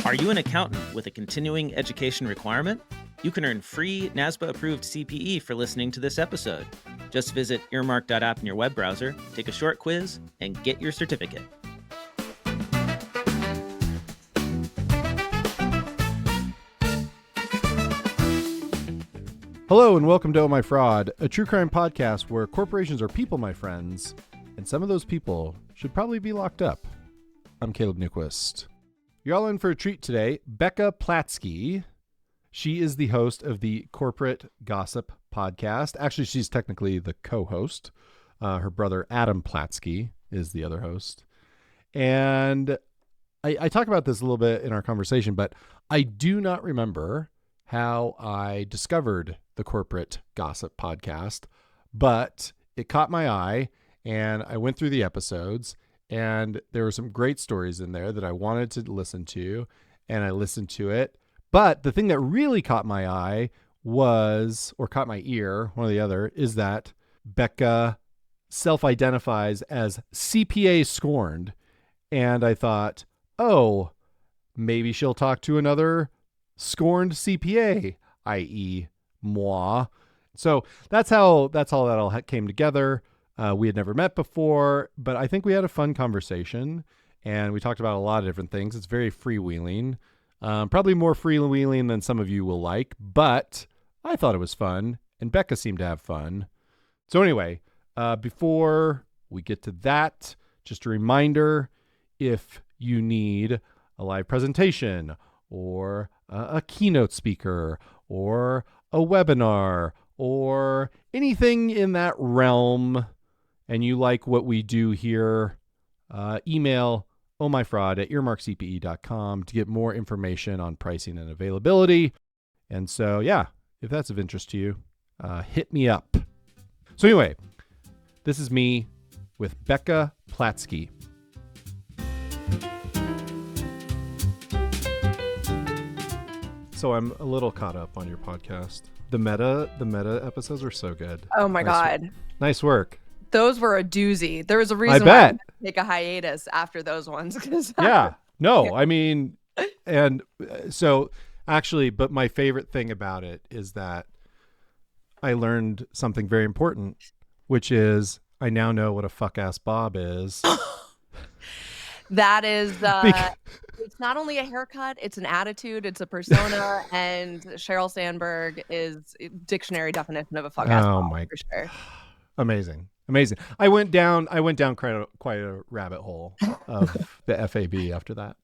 Are you an accountant with a continuing education requirement? You can earn free NASBA-approved CPE for listening to this episode. Just visit earmark.app in your web browser, take a short quiz, and get your certificate. Hello and welcome to Oh My Fraud, a true crime podcast where corporations are people, my friends, and some of those people should probably be locked up. I'm Caleb Newquist. You're all in for a treat today. BECCA Platsky. She is the host of the Corporate Gossip podcast. Actually, she's technically the co-host. Her brother Adam Platsky is the other host. And I talk about this a little bit in our conversation, but I do not remember how I discovered the Corporate Gossip podcast, but it caught my eye and I went through the episodes and there were some great stories in there that I wanted to listen to, and I listened to it. But the thing that really caught my eye was, or caught my ear, one or the other, is that BECCA self-identifies as CPA scorned. And I thought, oh, maybe she'll talk to another scorned CPA, i.e. moi. So that's how that all came together. We had never met before, but I think we had a fun conversation and we talked about a lot of different things. It's very freewheeling, probably more freewheeling than some of you will like, but I thought it was fun and BECCA seemed to have fun. So anyway, before we get to that, just a reminder, if you need a live presentation or a keynote speaker or a webinar or anything in that realm, and you like what we do here, email ohmyfraud@earmarkcpe.com to get more information on pricing and availability. And so, yeah, if that's of interest to you, hit me up. So anyway, this is me with BECCA Platsky. So I'm a little caught up on your podcast. The meta episodes are so good. Oh my God. Nice work. Those were a doozy. There was a reason why I had to take a hiatus after those ones. Yeah. No, I mean, and so actually, but my favorite thing about it is that I learned something very important, which is I now know what a fuck-ass Bob is. That is, it's not only a haircut, it's an attitude, it's a persona, and Sheryl Sandberg is dictionary definition of a fuck-ass Bob, for sure. Amazing. I went down quite a rabbit hole of the FAB after that.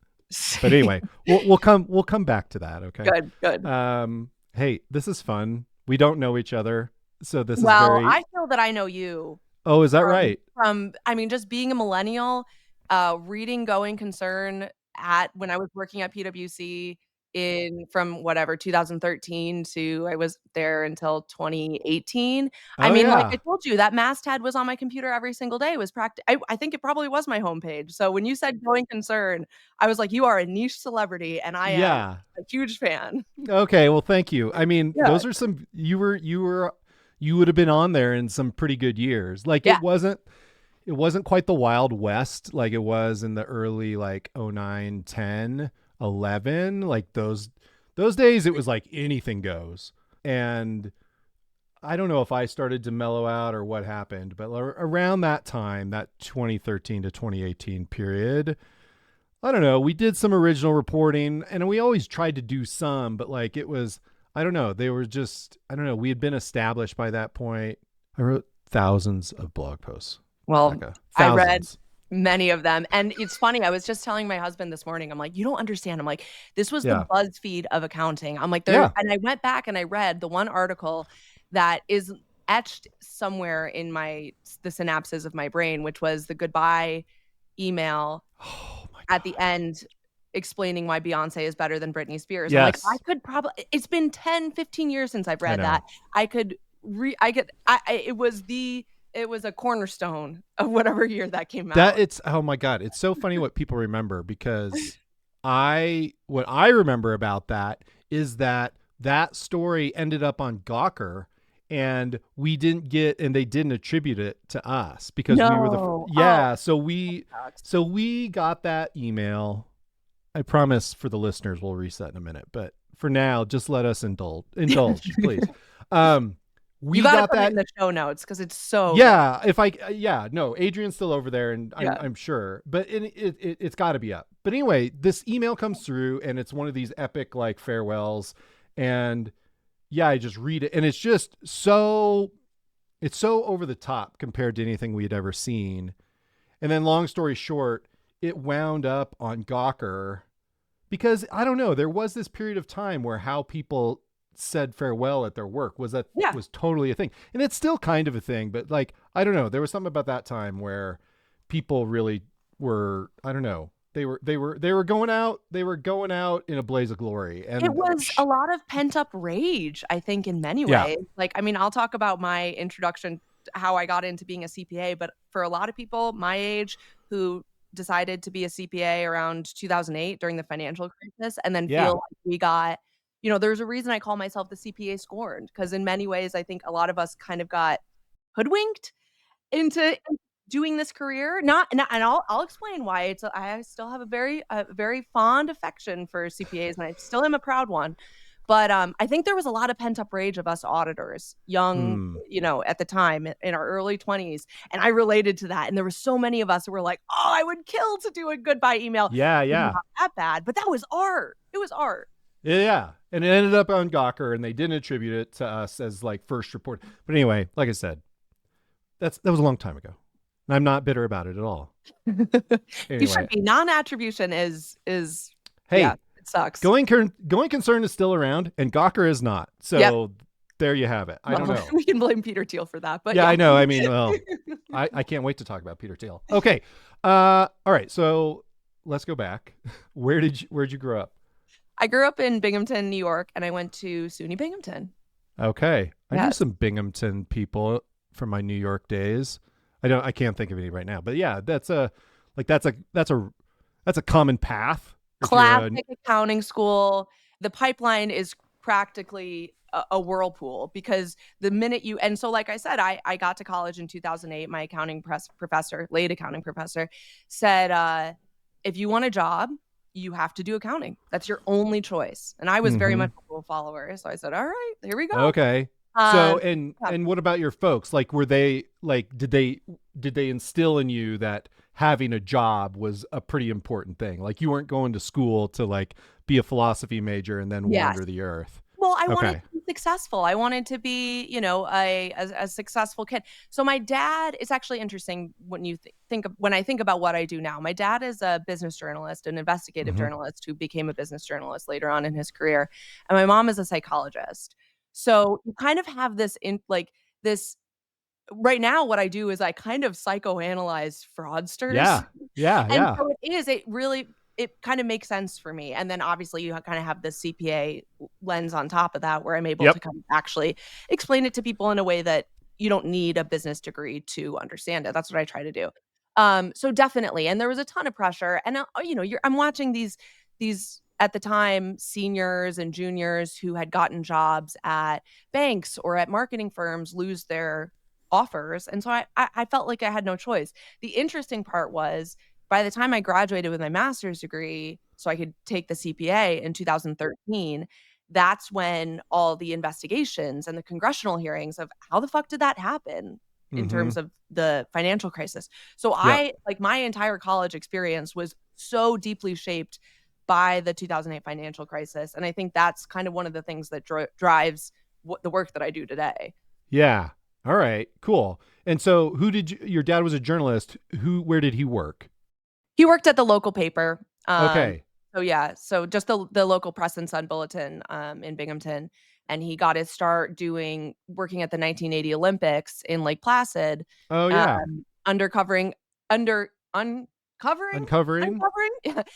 But anyway, we'll come back to that. Okay. Good. Hey, this is fun. We don't know each other, so this is well. very. I feel that I know you. Oh, is that right? Just being a millennial, reading Going Concern when I was working at PwC from 2013 to I was there until 2018. Like I told you, that masthead was on my computer every single day. It was I think it probably was my homepage. So when you said Going Concern, I was like, you are a niche celebrity and I am a huge fan. Okay, well, thank you. I mean, those are some you would have been on there in some pretty good years. Like it wasn't quite the Wild West like it was in the early like 09, 10, 11, like those days. It was like anything goes. And I don't know if I started to mellow out or what happened, but around that time, that 2013 to 2018 period, I don't know, we did some original reporting and we always tried to do some, but like it was, I don't know, they were just, I don't know, we had been established by that point. I wrote thousands of blog posts. Well, I read many of them. And it's funny. I was just telling my husband this morning, I'm like, you don't understand. I'm like, this was the BuzzFeed of accounting. I'm like, and I went back and I read the one article that is etched somewhere in the synapses of my brain, which was the goodbye email at the end explaining why Beyonce is better than Britney Spears. Yes. I'm like, I could probably, it's been 10, 15 years since I've read that. It was a cornerstone of whatever year that came out. Oh my God. It's so funny what people remember, because what I remember about that is that story ended up on Gawker and they didn't attribute it to us because we were so we got that email I promise for the listeners we'll reset in a minute, but for now, just let us indulge, please. We You gotta got put it that. in the show notes because it's so Yeah, no, Adrian's still over there, and Yeah. I'm sure, but it's got to be up. But anyway, this email comes through, and it's one of these epic like farewells, and yeah, I just read it, and it's just so over the top compared to anything we had ever seen. And then, long story short, it wound up on Gawker because I don't know, there was this period of time where how people said farewell at their work was totally a thing, and it's still kind of a thing, but like I don't know, there was something about that time where people really were, I don't know, they were going out in a blaze of glory, and It was a lot of pent up rage, I think, in many Yeah. ways. Like, I mean, I'll talk about my introduction, how I got into being a CPA, but for a lot of people my age who decided to be a CPA around 2008 during the financial crisis and then Yeah. feel like we got, there's a reason I call myself the CPA scorned, because in many ways I think a lot of us kind of got hoodwinked into doing this career. And I'll explain why. I still have a very fond affection for CPAs, and I still am a proud one. But I think there was a lot of pent up rage of us auditors, young, at the time in our early 20s, and I related to that. And there were so many of us who were like, "Oh, I would kill to do a goodbye email." Yeah, It was yeah. not that bad, but that was art. It was art. Yeah, and it ended up on Gawker, and they didn't attribute it to us as like first report. But anyway, like I said, that was a long time ago. And I'm not bitter about it at all. You should be. Non-attribution is Hey, yeah, it sucks. Going concern is still around, and Gawker is not. So there you have it. I don't know. We can blame Peter Thiel for that, but yeah, I know. I mean, well, I can't wait to talk about Peter Thiel. Okay, all right. So let's go back. Where'd you grow up? I grew up in Binghamton, New York, and I went to SUNY Binghamton. Okay, I knew Yes. some Binghamton people from my New York days. I can't think of any right now, but yeah, that's a common path. Classic accounting school. The pipeline is practically a whirlpool, because the minute and so like I said, I got to college in 2008. My late accounting professor said, if you want a job, you have to do accounting. That's your only choice. And I was very much a rule follower. So I said, all right, here we go. Okay. So, and what about your folks? Like, were they like, did they instill in you that having a job was a pretty important thing? Like, you weren't going to school to like be a philosophy major and then wander the earth. Well, I wanted to be successful. I wanted to be, a successful kid. So my dad, it's actually interesting when you when I think about what I do now. My dad is a business journalist, an investigative journalist who became a business journalist later on in his career. And my mom is a psychologist. So you kind of have this right now, what I do is I kind of psychoanalyze fraudsters. Yeah. So it kind of makes sense for me. And then obviously you kind of have the CPA lens on top of that, where I'm able to kind of actually explain it to people in a way that you don't need a business degree to understand it. That's what I try to do. So definitely. And there was a ton of pressure. And I'm watching these at the time seniors and juniors who had gotten jobs at banks or at marketing firms lose their offers. And so I felt like I had no choice. The interesting part was, by the time I graduated with my master's degree, so I could take the CPA in 2013, that's when all the investigations and the congressional hearings of how the fuck did that happen in terms of the financial crisis. So my entire college experience was so deeply shaped by the 2008 financial crisis. And I think that's kind of one of the things that drives the work that I do today. Yeah. All right, cool. And so your dad was a journalist. Where did he work? He worked at the local paper. Okay. So just the local Press and Sun Bulletin in Binghamton. And he got his start working at the 1980 Olympics in Lake Placid. Oh, yeah. Uncovering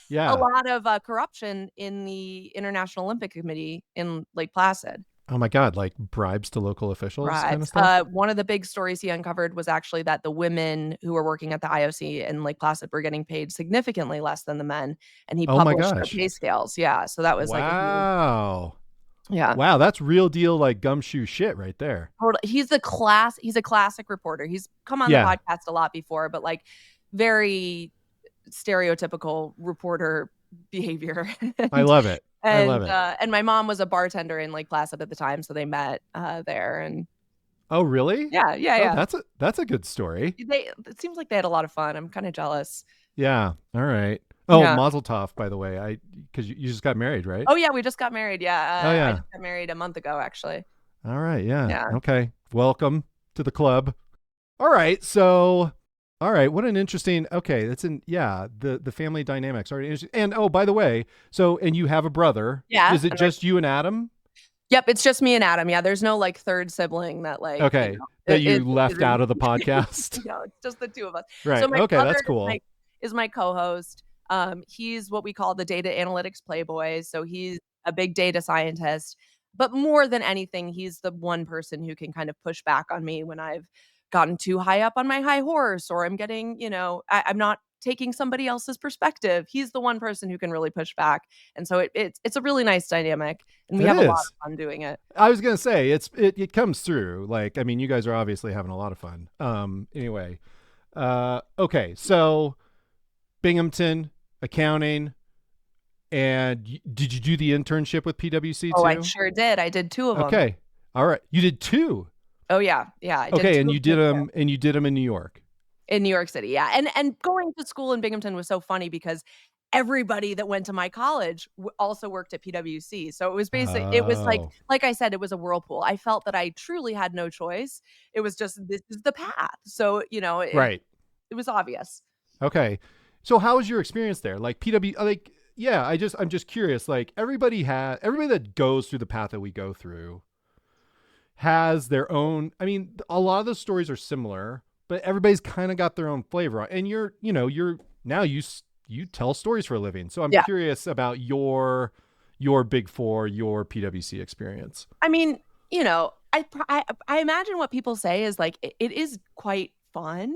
Yeah. a lot of corruption in the International Olympic Committee in Lake Placid. Oh my God, like bribes to local officials kind of stuff? One of the big stories he uncovered was actually that the women who were working at the IOC in Lake Placid were getting paid significantly less than the men. And he published their pay scales. Yeah. So that was wow. Yeah. Wow, that's real deal like gumshoe shit right there. He's a classic reporter. He's come on the podcast a lot before, but like very stereotypical reporter behavior. I love it. I love it. And my mom was a bartender in Lake Placid at the time, so they met there. And Oh, really? yeah, yeah, Oh, yeah. that's a good story. It seems like they had a lot of fun. I'm kind of jealous. Yeah. All right. Oh, Yeah. Mazel Tov, by the way. Because you just got married, right? Oh yeah, we just got married. Yeah, Oh, I yeah. just got married a month ago, actually. All right. Yeah. Yeah. Okay. Welcome to the club. All right. So, all right. What an interesting. Okay. The family dynamics are interesting. And oh, by the way, and you have a brother. Yeah. Is it just you and Adam? Yep, it's just me and Adam. Yeah, there's no third sibling that Okay. That you left out of the podcast. No, it's just the two of us. Right. So my Okay. brother That's cool. is my co-host. He's what we call the data analytics playboy. So he's a big data scientist, but more than anything, he's the one person who can kind of push back on me when I've gotten too high up on my high horse, or I'm getting, I'm not taking somebody else's perspective. He's the one person who can really push back. And so it's a really nice dynamic, and we It have a lot is. of fun doing it. I was gonna say it comes through. Like, I mean, you guys are obviously having a lot of fun. Anyway. Okay, so Binghamton, accounting, and did you do the internship with PwC Oh, too? I sure did. I did 2 of them. Okay. All right. You did 2. Oh, yeah. Yeah, I did Okay, 2 and of you did them them in New York. in New York City, yeah. And going to school in Binghamton was so funny because everybody that went to my college also worked at PwC. So it was Oh. like I said, it was a whirlpool. I felt that I truly had no choice. It was just, this is the path. So, Right. it was obvious. Okay. So how was your experience there? Like yeah, I'm just curious. Like everybody that goes through the path that we go through has their own. I mean, a lot of the stories are similar, but everybody's kind of got their own flavor. And you're now you tell stories for a living. So I'm Yeah. curious about your Big Four, your PwC experience. I mean, I imagine what people say is like, it is quite fun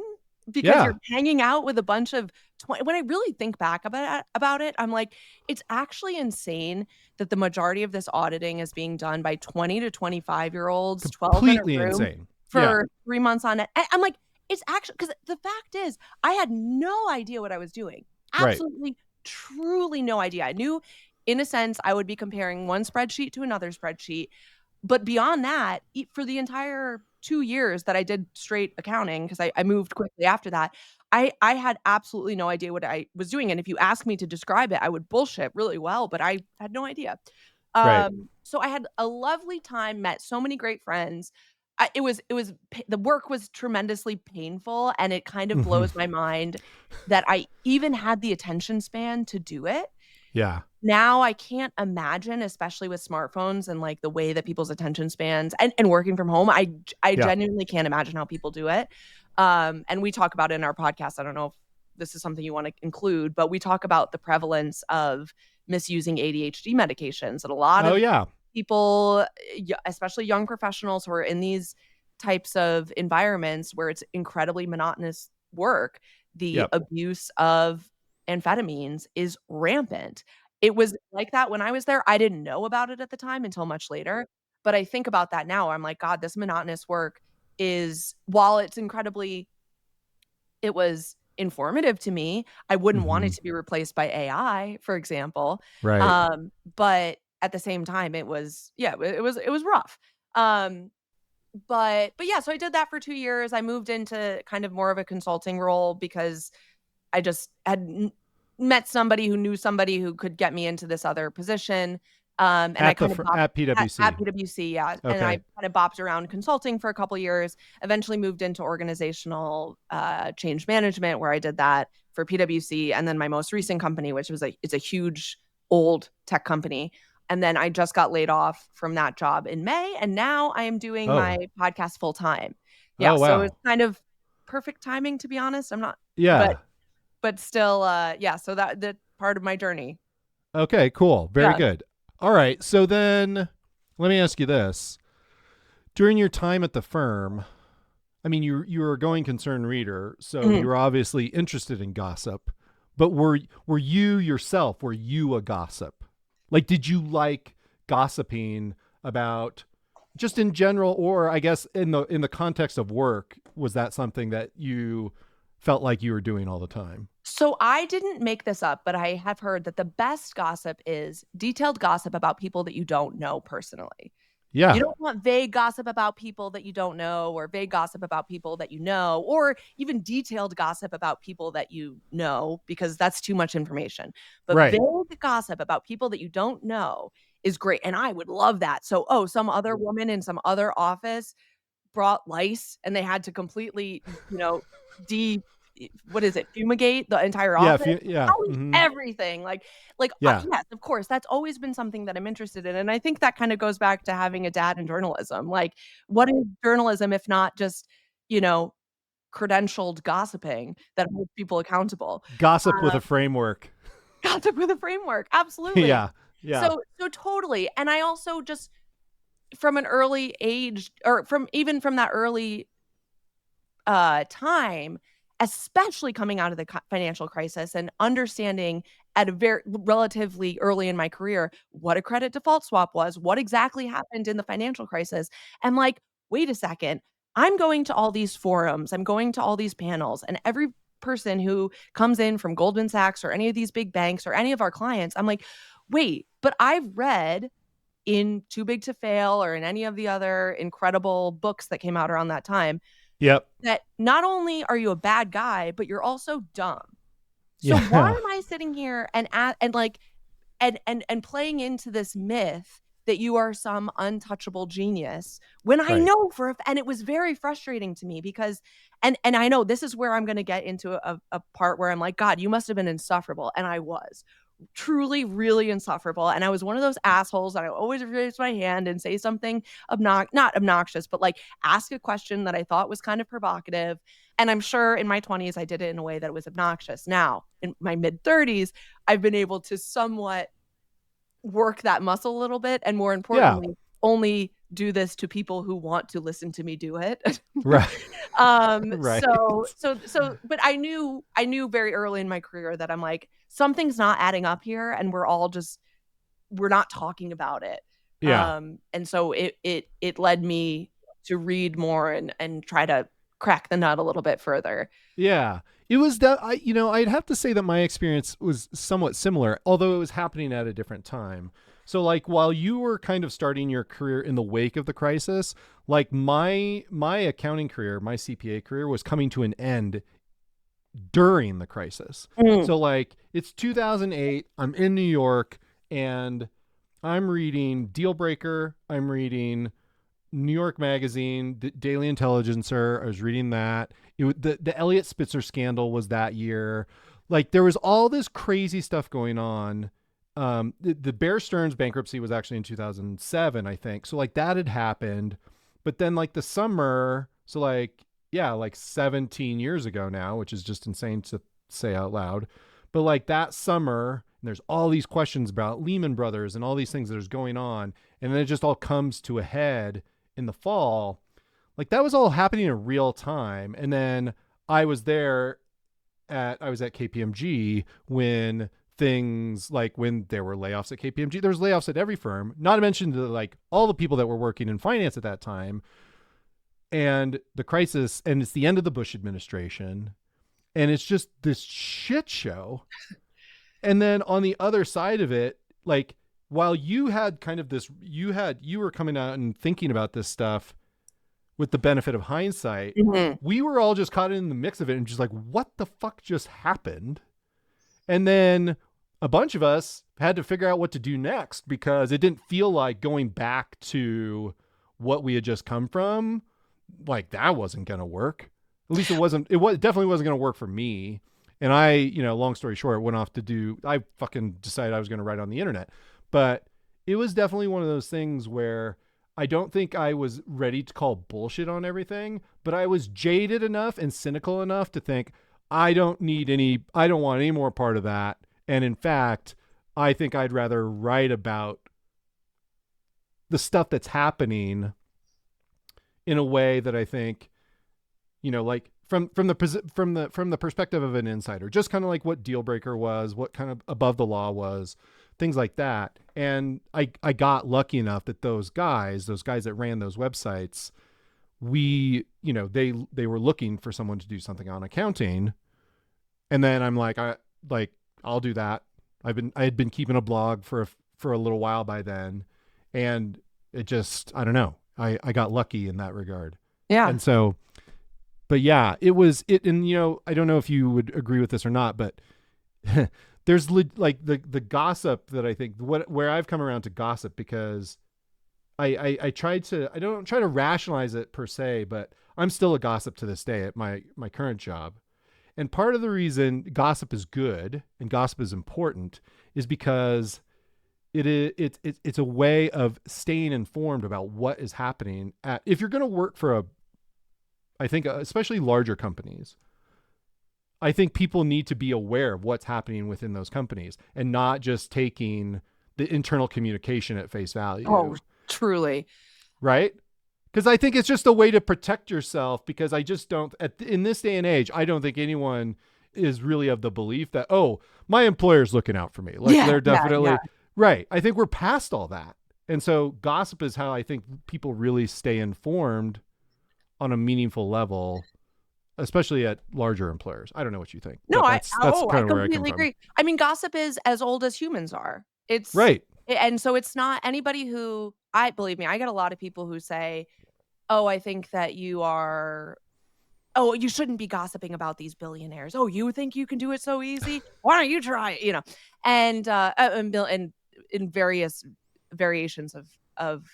because Yeah. you're hanging out with a bunch of when I really think back about it, I'm like, it's actually insane that the majority of this auditing is being done by 20 to 25-year-olds, 12 in a Completely room insane. for 3 months on it. I'm like, it's actually, because the fact is, I had no idea what I was doing. Right. Absolutely, truly no idea. I knew, in a sense, I would be comparing one spreadsheet to another spreadsheet. But beyond that, for the entire 2 years that I did straight accounting, because I moved quickly after that, I had absolutely no idea what I was doing. And if you asked me to describe it, I would bullshit really well, but I had no idea. Right. So I had a lovely time, met so many great friends. The work was tremendously painful, and it kind of blows my mind that I even had the attention span to do it. Yeah. Now I can't imagine, especially with smartphones and the way that people's attention spans and working from home. I genuinely can't imagine how people do it. And we talk about it in our podcast. I don't know if this is something you want to include, but we talk about the prevalence of misusing ADHD medications, and a lot of people, especially young professionals who are in these types of environments where it's incredibly monotonous work, the abuse of amphetamines is rampant. It was like that when I was there. I didn't know about it at the time until much later, but I think about that now. I'm like, God, this monotonous work is, while it was informative to me, I wouldn't want it to be replaced by AI, for example. Right. But at the same time, it was rough. But yeah, so I did that for 2 years. I moved into kind of more of a consulting role because I just had met somebody who knew somebody who could get me into this other position. And I kind of at PwC. At PwC, yeah. Okay. And I kind of bopped around consulting for a couple years, eventually moved into organizational change management, where I did that for PwC. And then my most recent company, which was it's a huge old tech company. And then I just got laid off from that job in May. And now I am doing my podcast full time. Yeah. Oh, wow. So it's kind of perfect timing, to be honest. I'm not. Yeah. But still, so that part of my journey. Okay, cool. Very good. All right. So then let me ask you this. During your time at the firm, I mean, you were a going concern reader, so you were obviously interested in gossip, but were you yourself, were you a gossip? Like, did you like gossiping about just in general, or I guess in the context of work, was that something that you felt like you were doing all the time? So I didn't make this up, but I have heard that the best gossip is detailed gossip about people that you don't know personally. You Yeah. don't want vague gossip about people that you don't know, or vague gossip about people that you know, or even detailed gossip about people that you know, because that's too much information. But Right. vague gossip about people that you don't know is great. And I would love that. So, some other woman in some other office brought lice and they had to completely, de what is it, fumigate the entire Yeah. office. Yeah. Tell me Hmm. everything. Yeah. Yes, of course, that's always been something that I'm interested in, and I think that kinda goes back to having a dad in journalism. Like, what is journalism if not just, you know, credentialed gossiping that holds people accountable? Gossip with Um, a framework. gossip with a framework, absolutely. Yeah. Yeah. So totally, and I also just from an early age or from that early time, especially coming out of the financial crisis and understanding at a very relatively early in my career what a credit default swap was, what exactly happened in the financial crisis. And like, wait a second, I'm going to all these forums, I'm going to all these panels, and every person who comes in from Goldman Sachs or any of these big banks or any of our clients, I'm like, wait, but I've read in Too Big to Fail or in any of the other incredible books that came out around that time Yep. that not only are you a bad guy, but you're also dumb. So why Yeah. am I sitting here and playing into this myth that you are some untouchable genius when I Right. know and it was very frustrating to me because and I know this is where I'm gonna get into a part where I'm like, God, you must have been insufferable. And I was truly really insufferable. And I was one of those assholes that I always raise my hand and say something not obnoxious, but like ask a question that I thought was kind of provocative. And I'm sure in my 20s I did it in a way that was obnoxious. Now, in my mid 30s, I've been able to somewhat work that muscle a little bit, and more Yeah. importantly, only do this to people who want to listen to me do it. Right. Right. But I knew very early in my career that I'm like, something's not adding up here, and we're not talking about it. Yeah. And so it led me to read more and try to crack the nut a little bit further. Yeah. It was that I'd have to say that my experience was somewhat similar, although it was happening at a different time. So like while you were kind of starting your career in the wake of the crisis, like my accounting career, my CPA career was coming to an end during the crisis. Mm. So like it's 2008, I'm in New York and I'm reading Deal Breaker, I'm reading New York Magazine, Daily Intelligencer. I was reading that. The Elliot Spitzer scandal was that year. Like there was all this crazy stuff going on. The Bear Stearns bankruptcy was actually in 2007, I think. So like that had happened, but then like the summer, so like yeah, like 17 years ago now, which is just insane to say out loud. But like that summer, and there's all these questions about Lehman Brothers and all these things that is going on, and then it just all comes to a head in the fall. Like that was all happening in real time. And then I was at KPMG when things like when there were layoffs at KPMG, there was layoffs at every firm, not to mention like all the people that were working in finance at that time, and the crisis, and it's the end of the Bush administration, and it's just this shit show. And then on the other side of it, like while you had kind of this, you were coming out and thinking about this stuff with the benefit of hindsight, Mhm. we were all just caught in the mix of it and just like, what the fuck just happened? And then a bunch of us had to figure out what to do next because it didn't feel like going back to what we had just come from. Like that wasn't going to work. At least it definitely wasn't going to work for me. And I, long story short, I fucking decided I was going to write on the internet. But it was definitely one of those things where I don't think I was ready to call bullshit on everything, but I was jaded enough and cynical enough to think I don't want any more part of that. And in fact, I think I'd rather write about the stuff that's happening in a way that I think, like from the perspective of an insider, just kind of like what Deal Breaker was, what kind of Above the Law was, things like that. And I got lucky enough that those guys that ran those websites, they were looking for someone to do something on accounting. And then I'm like, I'll do that. I had been keeping a blog for a little while by then, and it just, I don't know. I got lucky in that regard. Yeah. And so, but yeah, and I don't know if you would agree with this or not, but there's like the gossip that I think where I've come around to gossip, because I don't try to rationalize it per se, but I'm still a gossip to this day at my current job. And part of the reason gossip is good and gossip is important is because it's a way of staying informed about what is happening if you're going to work for I think especially larger companies. I think people need to be aware of what's happening within those companies and not just taking the internal communication at face value. Oh, truly. Right? Because I think it's just a way to protect yourself, because I just don't, in this day and age, I don't think anyone is really of the belief that, oh, my employer's looking out for me. Like they're definitely, right. I think we're past all that. And so gossip is how I think people really stay informed on a meaningful level, especially at larger employers. I don't know what you think. No, that's kind of where I completely agree. I mean, gossip is as old as humans are. It's right. And so it's not anybody who, believe me, I get a lot of people who say, oh, I think that you shouldn't be gossiping about these billionaires. Oh, you think you can do it so easy? Why don't you try it? And in various variations of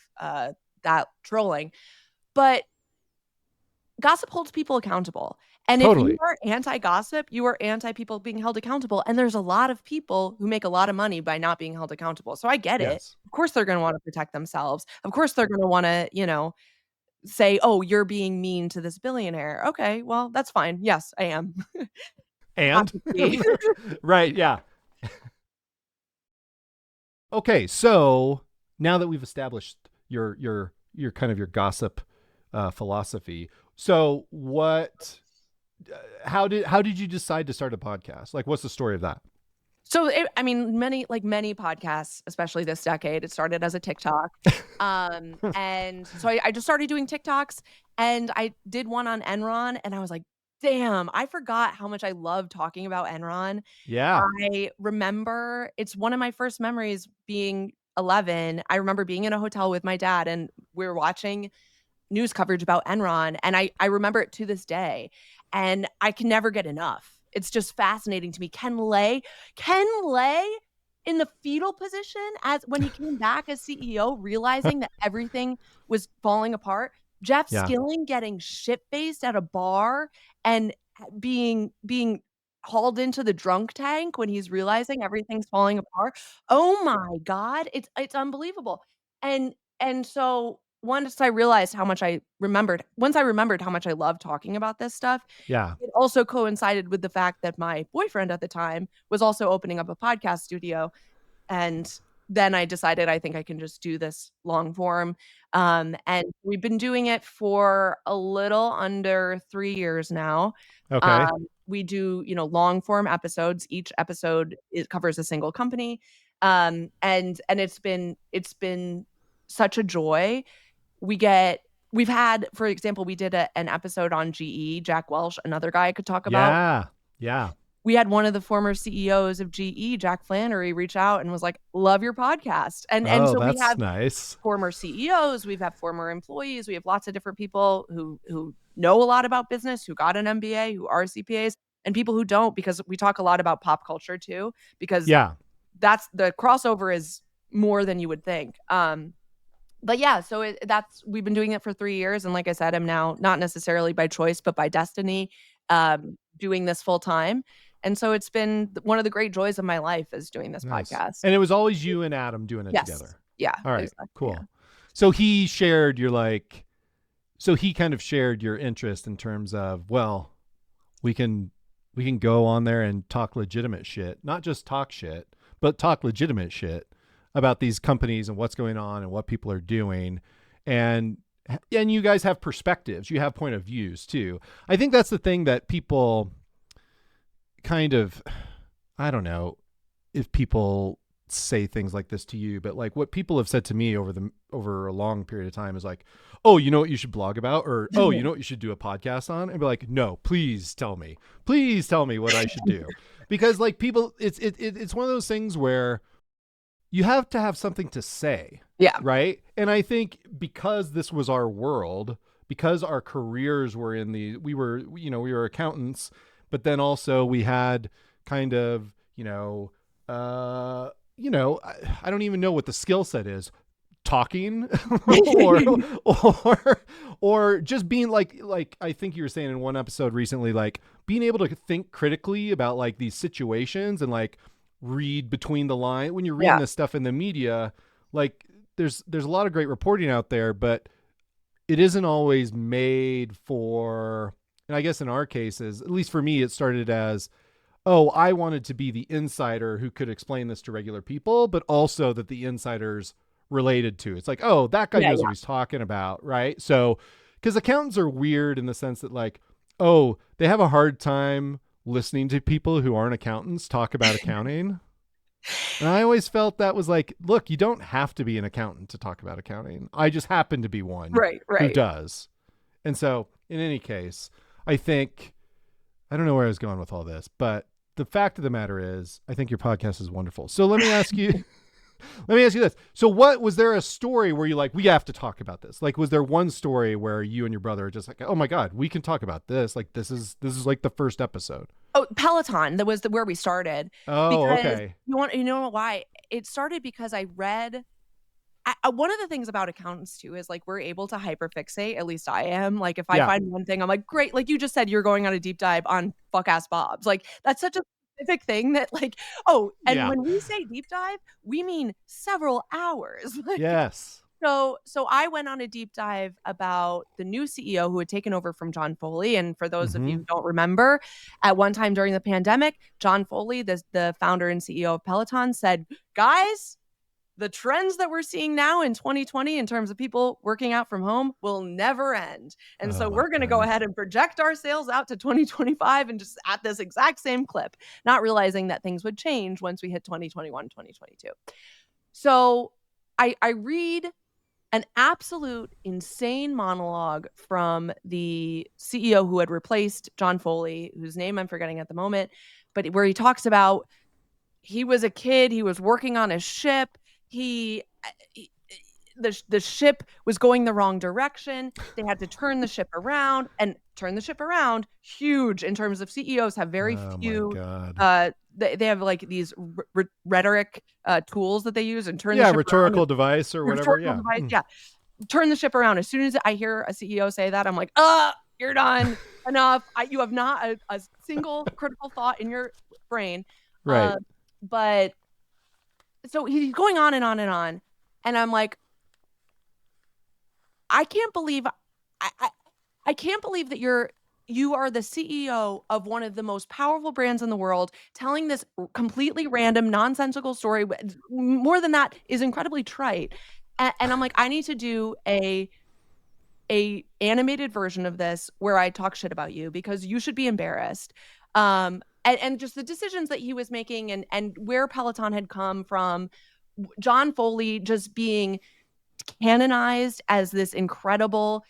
that trolling. But gossip holds people accountable. And Totally. if you are anti-gossip, you are anti-people being held accountable. And there's a lot of people who make a lot of money by not being held accountable. So I get it. Of course, they're going to want to protect themselves. Of course, they're going to want to, say, oh, you're being mean to this billionaire. Okay, well, that's fine. Yes, I am. And right. Yeah. Okay. So now that we've established your kind of your gossip philosophy. So how did you decide to start a podcast? Like, what's the story of that? So, many podcasts, especially this decade, it started as a TikTok. And so I just started doing TikToks, and I did one on Enron, and I was like, damn, I forgot how much I love talking about Enron. Yeah. I remember it's one of my first memories being 11. I remember being in a hotel with my dad, and we were watching news coverage about Enron, and I remember it to this day, and I can never get enough. It's just fascinating to me. Ken Lay in the fetal position as when he came back as CEO, realizing that everything was falling apart. Jeff Skilling getting shit-faced at a bar and being hauled into the drunk tank when he's realizing everything's falling apart. Oh my God, it's unbelievable. And so once I remembered how much I loved talking about this stuff, it also coincided with the fact that my boyfriend at the time was also opening up a podcast studio. And then I decided I think I can just do this long form. And we've been doing it for a little under 3 years now. Okay. We do, long form episodes. Each episode covers a single company. And it's been such a joy. We've had, for example, we did an episode on GE, Jack Welch, another guy I could talk about. Yeah. We had one of the former CEOs of GE, Jack Flannery, reach out and was like, love your podcast. And so we have nice. Former CEOs, we've had former employees, we have lots of different people who know a lot about business, who got an MBA, who are CPAs, and people who don't, because we talk a lot about pop culture too, because that's the crossover is more than you would think. But yeah, so we've been doing it for 3 years. And like I said, I'm now not necessarily by choice, but by destiny, doing this full time. And so it's been one of the great joys of my life is doing this podcast. And it was always you and Adam doing it together. Yeah. All right. Exactly, cool. Yeah. So he kind of shared your interest in terms of, well, we can go on there and talk legitimate shit, not just talk shit, but talk legitimate shit about these companies and what's going on and what people are doing. And you guys have perspectives, you have point of views too. I think that's the thing that people kind of, I don't know if people say things like this to you, but like what people have said to me over a long period of time is like, oh, you know what you should blog about, or oh, you know what you should do a podcast on, and be like, no, please tell me what I should do, because like people, it's one of those things where you have to have something to say. Yeah. Right. And I think because this was our world, because our careers were we were accountants, but then also we had kind of, I don't even know what the skill set is, talking or just being like I think you were saying in one episode recently, like being able to think critically about like these situations and like read between the line when you're reading this stuff in the media. Like there's a lot of great reporting out there, but it isn't always made for, and I guess in our cases, at least for me, it started as, oh, I wanted to be the insider who could explain this to regular people, but also that the insiders related to. It's like, oh, that guy knows what he's talking about, right? So, because accountants are weird in the sense that like, oh, they have a hard time listening to people who aren't accountants talk about accounting. And I always felt that was like, look, you don't have to be an accountant to talk about accounting. I just happen to be one who does. And so in any case, I think, I don't know where I was going with all this, but the fact of the matter is, I think your podcast is wonderful. So let me ask you, this. So was there a story where you like, we have to talk about this? Like, was there one story where you and your brother are just like, oh my God, we can talk about this. Like, this is like the first episode. Oh, Peloton. That was where we started. Oh, okay. You know why? It started because I read, one of the things about accountants too is like we're able to hyperfixate. At least I am. Like if I find one thing, I'm like, great. Like you just said, you're going on a deep dive on fuck ass Bob's. Like that's such a specific thing that like, oh, and when we say deep dive, we mean several hours. Like, yes. So I went on a deep dive about the new CEO who had taken over from John Foley. And for those of you who don't remember, at one time during the pandemic, John Foley, the founder and CEO of Peloton, said, guys, the trends that we're seeing now in 2020 in terms of people working out from home will never end. And so we're going to go ahead and project our sales out to 2025 and just at this exact same clip, not realizing that things would change once we hit 2021, 2022. So I read an absolute insane monologue from the CEO who had replaced John Foley, whose name I'm forgetting at the moment, but where he talks about he was a kid, he was working on a ship, the ship was going the wrong direction. They had to turn the ship around, huge in terms of CEOs have very few. They have like these rhetoric tools that they use and turn the ship rhetorical around. Device or whatever. Turn the ship around. As soon as I hear a CEO say that, I'm like, you're done. Enough. You have not a single critical thought in your brain. Right. But so he's going on and on and on. And I'm like, I can't believe I can't believe that you are the CEO of one of the most powerful brands in the world, telling this completely random, nonsensical story. More than that is incredibly trite. And I'm like, I need to do a animated version of this where I talk shit about you because you should be embarrassed. And just the decisions that he was making and where Peloton had come from, John Foley just being canonized as this incredible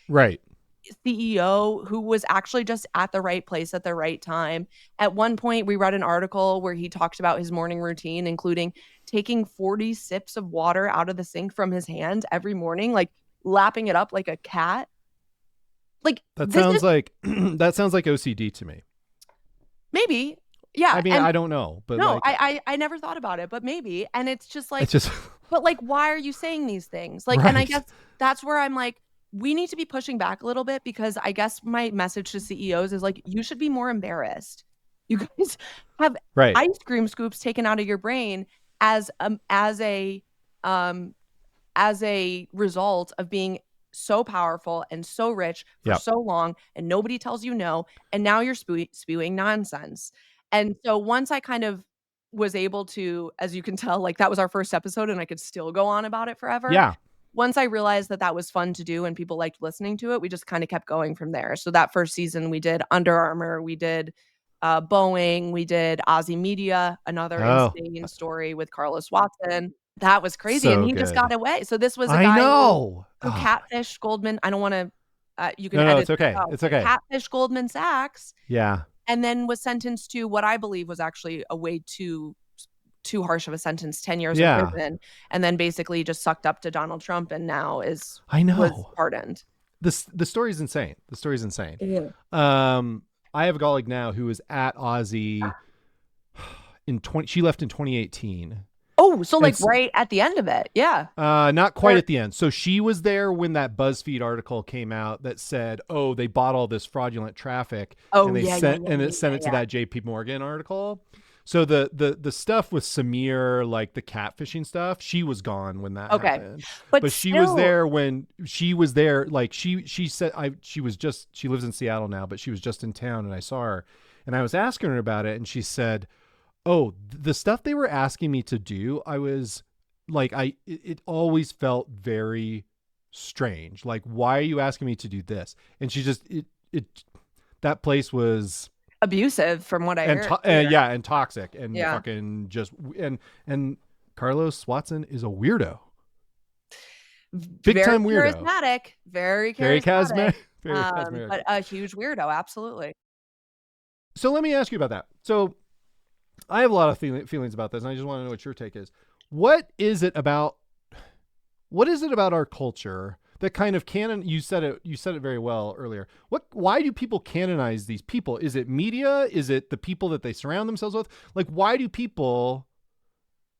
CEO who was actually just at the right place at the right time. At one point, we read an article where he talked about his morning routine, including taking 40 sips of water out of the sink from his hand every morning, like lapping it up like a cat. Like that sounds like OCD to me. Maybe. Yeah. I mean, I don't know, but no, I never thought about it, but maybe. And it's just like, but like, why are you saying these things? Like, and I guess that's where I'm like, we need to be pushing back a little bit because I guess my message to CEOs is like, you should be more embarrassed. You guys have ice cream scoops taken out of your brain as a result of being so powerful and so rich for so long, and nobody tells you no, and now you're spewing nonsense. And so once I kind of was able to, as you can tell, like that was our first episode and I could still go on about it forever. Yeah. Once I realized that was fun to do and people liked listening to it, we just kind of kept going from there. So that first season we did Under Armour, we did Boeing. We did Aussie Media, another Oh, insane story with Carlos Watson. That was crazy, and so he just good. got away. So this was a I guy know. who Oh, catfished Goldman. I don't want to. You can no, edit it's this okay. out. It's But okay. catfished Goldman Sachs, Yeah. and then was sentenced to what I believe was actually a way too harsh of a sentence, 10 years in Yeah. prison, and then basically just sucked up to Donald Trump, and now I was know. pardoned. The story's insane. The story's insane. Yeah. I have a colleague now who was at Aussie she left in 2018. Oh, so like It's right at the end of it. Yeah. not quite at the end. So she was there when that BuzzFeed article came out that said, "Oh, they bought all this fraudulent traffic," Oh, and they yeah, sent yeah, it sent it to that JP Morgan article. So the stuff with Samir, like the catfishing stuff, she was gone when that Okay. happened. But She was still, there when she was there. Like she said, she lives in Seattle now, but she was just in town, and I saw her, and I was asking her about it, and she said, "Oh, the stuff they were asking me to do, I was like, it always felt very strange. Like, why are you asking me to do this?" And she just that place was abusive from what I and heard. and toxic and Yeah. fucking just and Carlos Watson is a weirdo. Big Very time weirdo. charismatic. Very Very charismatic. very charismatic. But a huge weirdo, absolutely. So let me ask you about that. So I have a lot of feelings about this, and I just want to know what your take is. What is it about our culture that kind of you said it very well earlier. Why do people canonize these people? Is it media? Is it the people that they surround themselves with? Like, why do people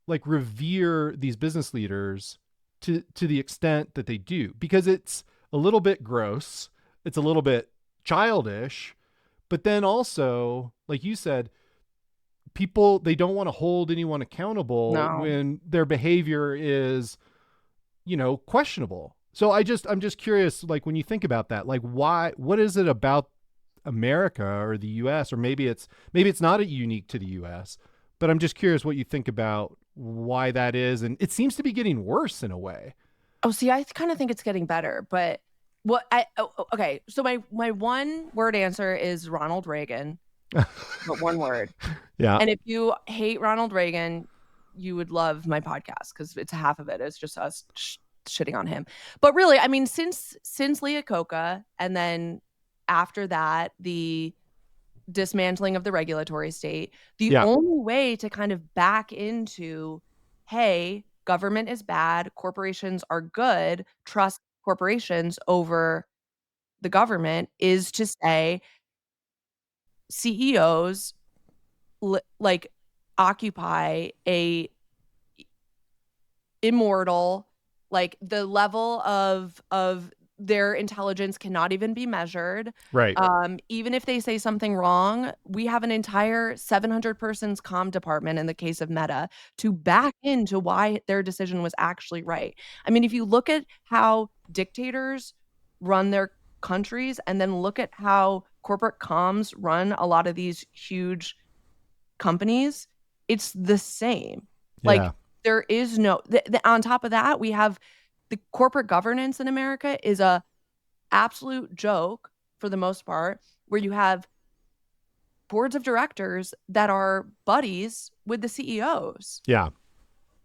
like revere these business leaders to the extent that they do? Because it's a little bit gross. It's a little bit childish, but then also, like you said, people, they don't want to hold anyone accountable when their behavior is, questionable. So I'm just curious, like, when you think about that, like, what is it about America or the US, or maybe it's not unique to the US, but I'm just curious what you think about why that is. And it seems to be getting worse in a way. Oh, see, I kind of think it's getting better, but okay. So my one word answer is Ronald Reagan, but one word. Yeah. And if you hate Ronald Reagan, you would love my podcast because it's half of it is just us shitting on him. But really, I mean, since Lee Iacocca, and then after that, the dismantling of the regulatory state, the only way to kind of back into, hey, government is bad, corporations are good, trust corporations over the government, is to say CEOs like occupy a immortal, like the level of their intelligence cannot even be measured. Right. Even if they say something wrong, we have an entire 700 persons comm department in the case of Meta to back into why their decision was actually right. I mean, if you look at how dictators run their countries and then look at how corporate comms run a lot of these huge companies, it's the same. Like, there is no on top of that, we have the corporate governance in America is a absolute joke for the most part, where you have boards of directors that are buddies with the CEOs. Yeah.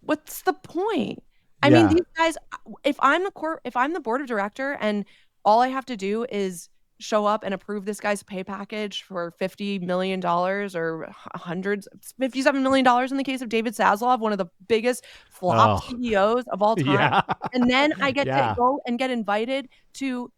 What's the point? I mean, these guys, if I'm the board of director and all I have to do is show up and approve this guy's pay package for $50 million or $57 million in the case of David Zaslav, one of the biggest flop CEOs of all time. Yeah. And then I get to go and get invited to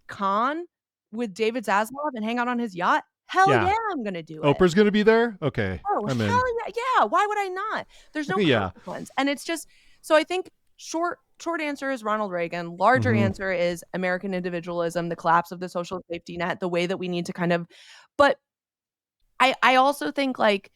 Cannes with David Zaslav and hang out on his yacht. Hell yeah, I'm going to do it. Oprah's going to be there? Okay. Oh, hell yeah. Why would I not? There's no consequence. And it's just, so I think short answer is Ronald Reagan. Larger answer is American individualism, the collapse of the social safety net, the way that we need to kind of, but I also think, like,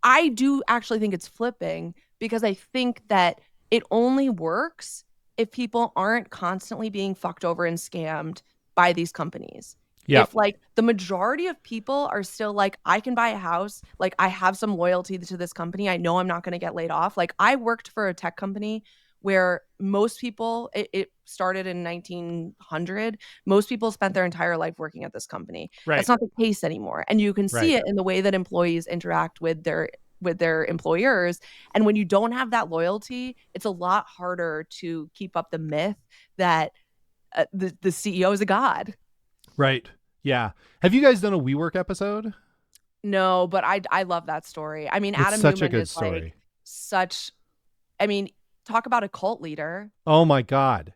I do actually think it's flipping, because I think that it only works if people aren't constantly being fucked over and scammed by these companies. Yeah. If, like, the majority of people are still like, I can buy a house, like, I have some loyalty to this company, I know I'm not going to get laid off. Like, I worked for a tech company where most people, it started in 1900. Most people spent their entire life working at this company. Right. That's not the case anymore. And you can see Right. it in the way that employees interact with their employers. And when you don't have that loyalty, it's a lot harder to keep up the myth that the CEO is a god. Right. Yeah. Have you guys done a WeWork episode? No, but I love that story. I mean, It's Adam such a Newman good is like story. such, I mean, talk about a cult leader. Oh my God.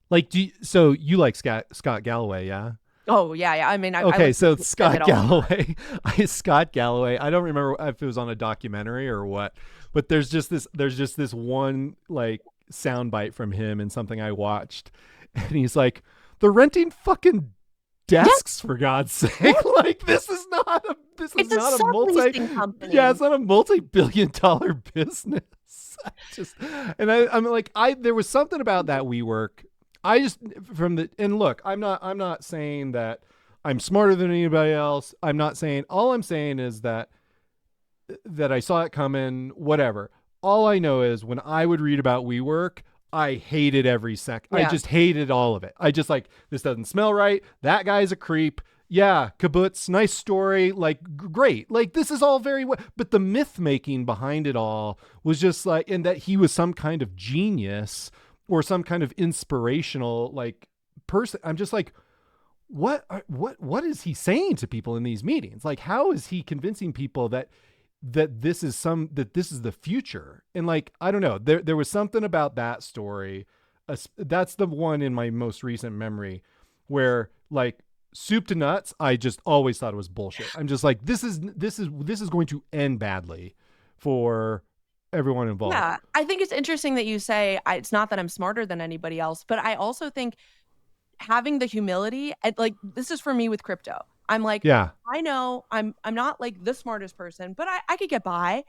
Like, so you like Scott Galloway, yeah? Oh yeah, yeah. I mean, I Okay, listen so to Scott it all the time. Galloway, Scott Galloway. I don't remember if it was on a documentary or what, but there's just this one like soundbite from him in something I watched, and he's like, "They're renting fucking Yes, desks for God's sake! yes. Like this is not It's a subleasing yeah, company. it's not a multi-billion-dollar business." Just and I'm like there was something about that WeWork. I just and look, I'm not saying that I'm smarter than anybody else. All I'm saying is that I saw it coming, whatever. All I know is when I would read about WeWork, I hated every sec. I Yeah. just hated all of it. I just like, this doesn't smell right. That guy's a creep. Yeah, kibbutz, nice story, like great. Like this is all very well, but the myth making behind it all was just like, and that he was some kind of genius or some kind of inspirational like person. I'm just like, what is he saying to people in these meetings? Like, how is he convincing people that this is the future? And like, I don't know, there was something about that story. That's the one in my most recent memory where like soup to nuts, I just always thought it was bullshit. I'm just like, this is going to end badly for everyone involved. Yeah. I think it's interesting that you say it's not that I'm smarter than anybody else, but I also think having the humility, and like this is for me with crypto. I'm like, Yeah. I know I'm not like the smartest person, but I could get by.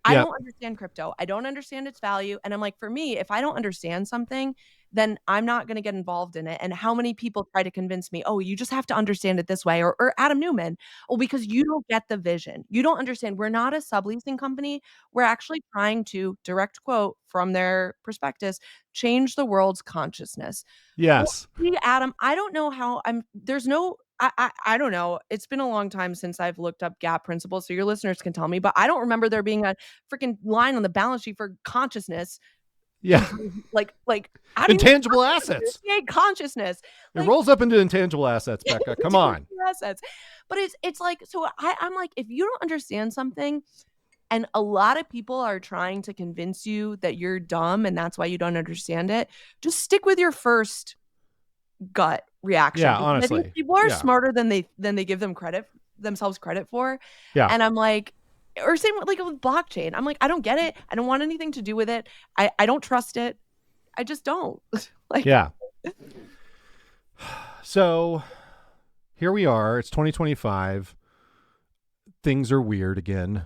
I Yeah. don't understand crypto. I don't understand its value. And I'm like, for me, if I don't understand something, then I'm not going to get involved in it. And how many people try to convince me, oh, you just have to understand it this way, or Adam Newman, oh, because you don't get the vision. You don't understand. We're not a subleasing company. We're actually trying to, direct quote from their prospectus, change the world's consciousness. Well, Yes. see, Adam, I don't know how there's no I don't know. It's been a long time since I've looked up gap principles, so your listeners can tell me, but I don't remember there being a freaking line on the balance sheet for consciousness. Yeah. Like how do you Intangible assets. appreciate consciousness? It Like rolls up into intangible assets, Becca. Come on. assets. But it's like, so I'm like, if you don't understand something, and a lot of people are trying to convince you that you're dumb and that's why you don't understand it, just stick with your first gut reaction. Yeah, Because I think honestly. people are Yeah. smarter than they give themselves credit for. Yeah. And I'm like, or same with, like with blockchain. I'm like, I don't get it. I don't want anything to do with it. I don't trust it. I just don't. Like, Yeah. So here we are. It's 2025. Things are weird again.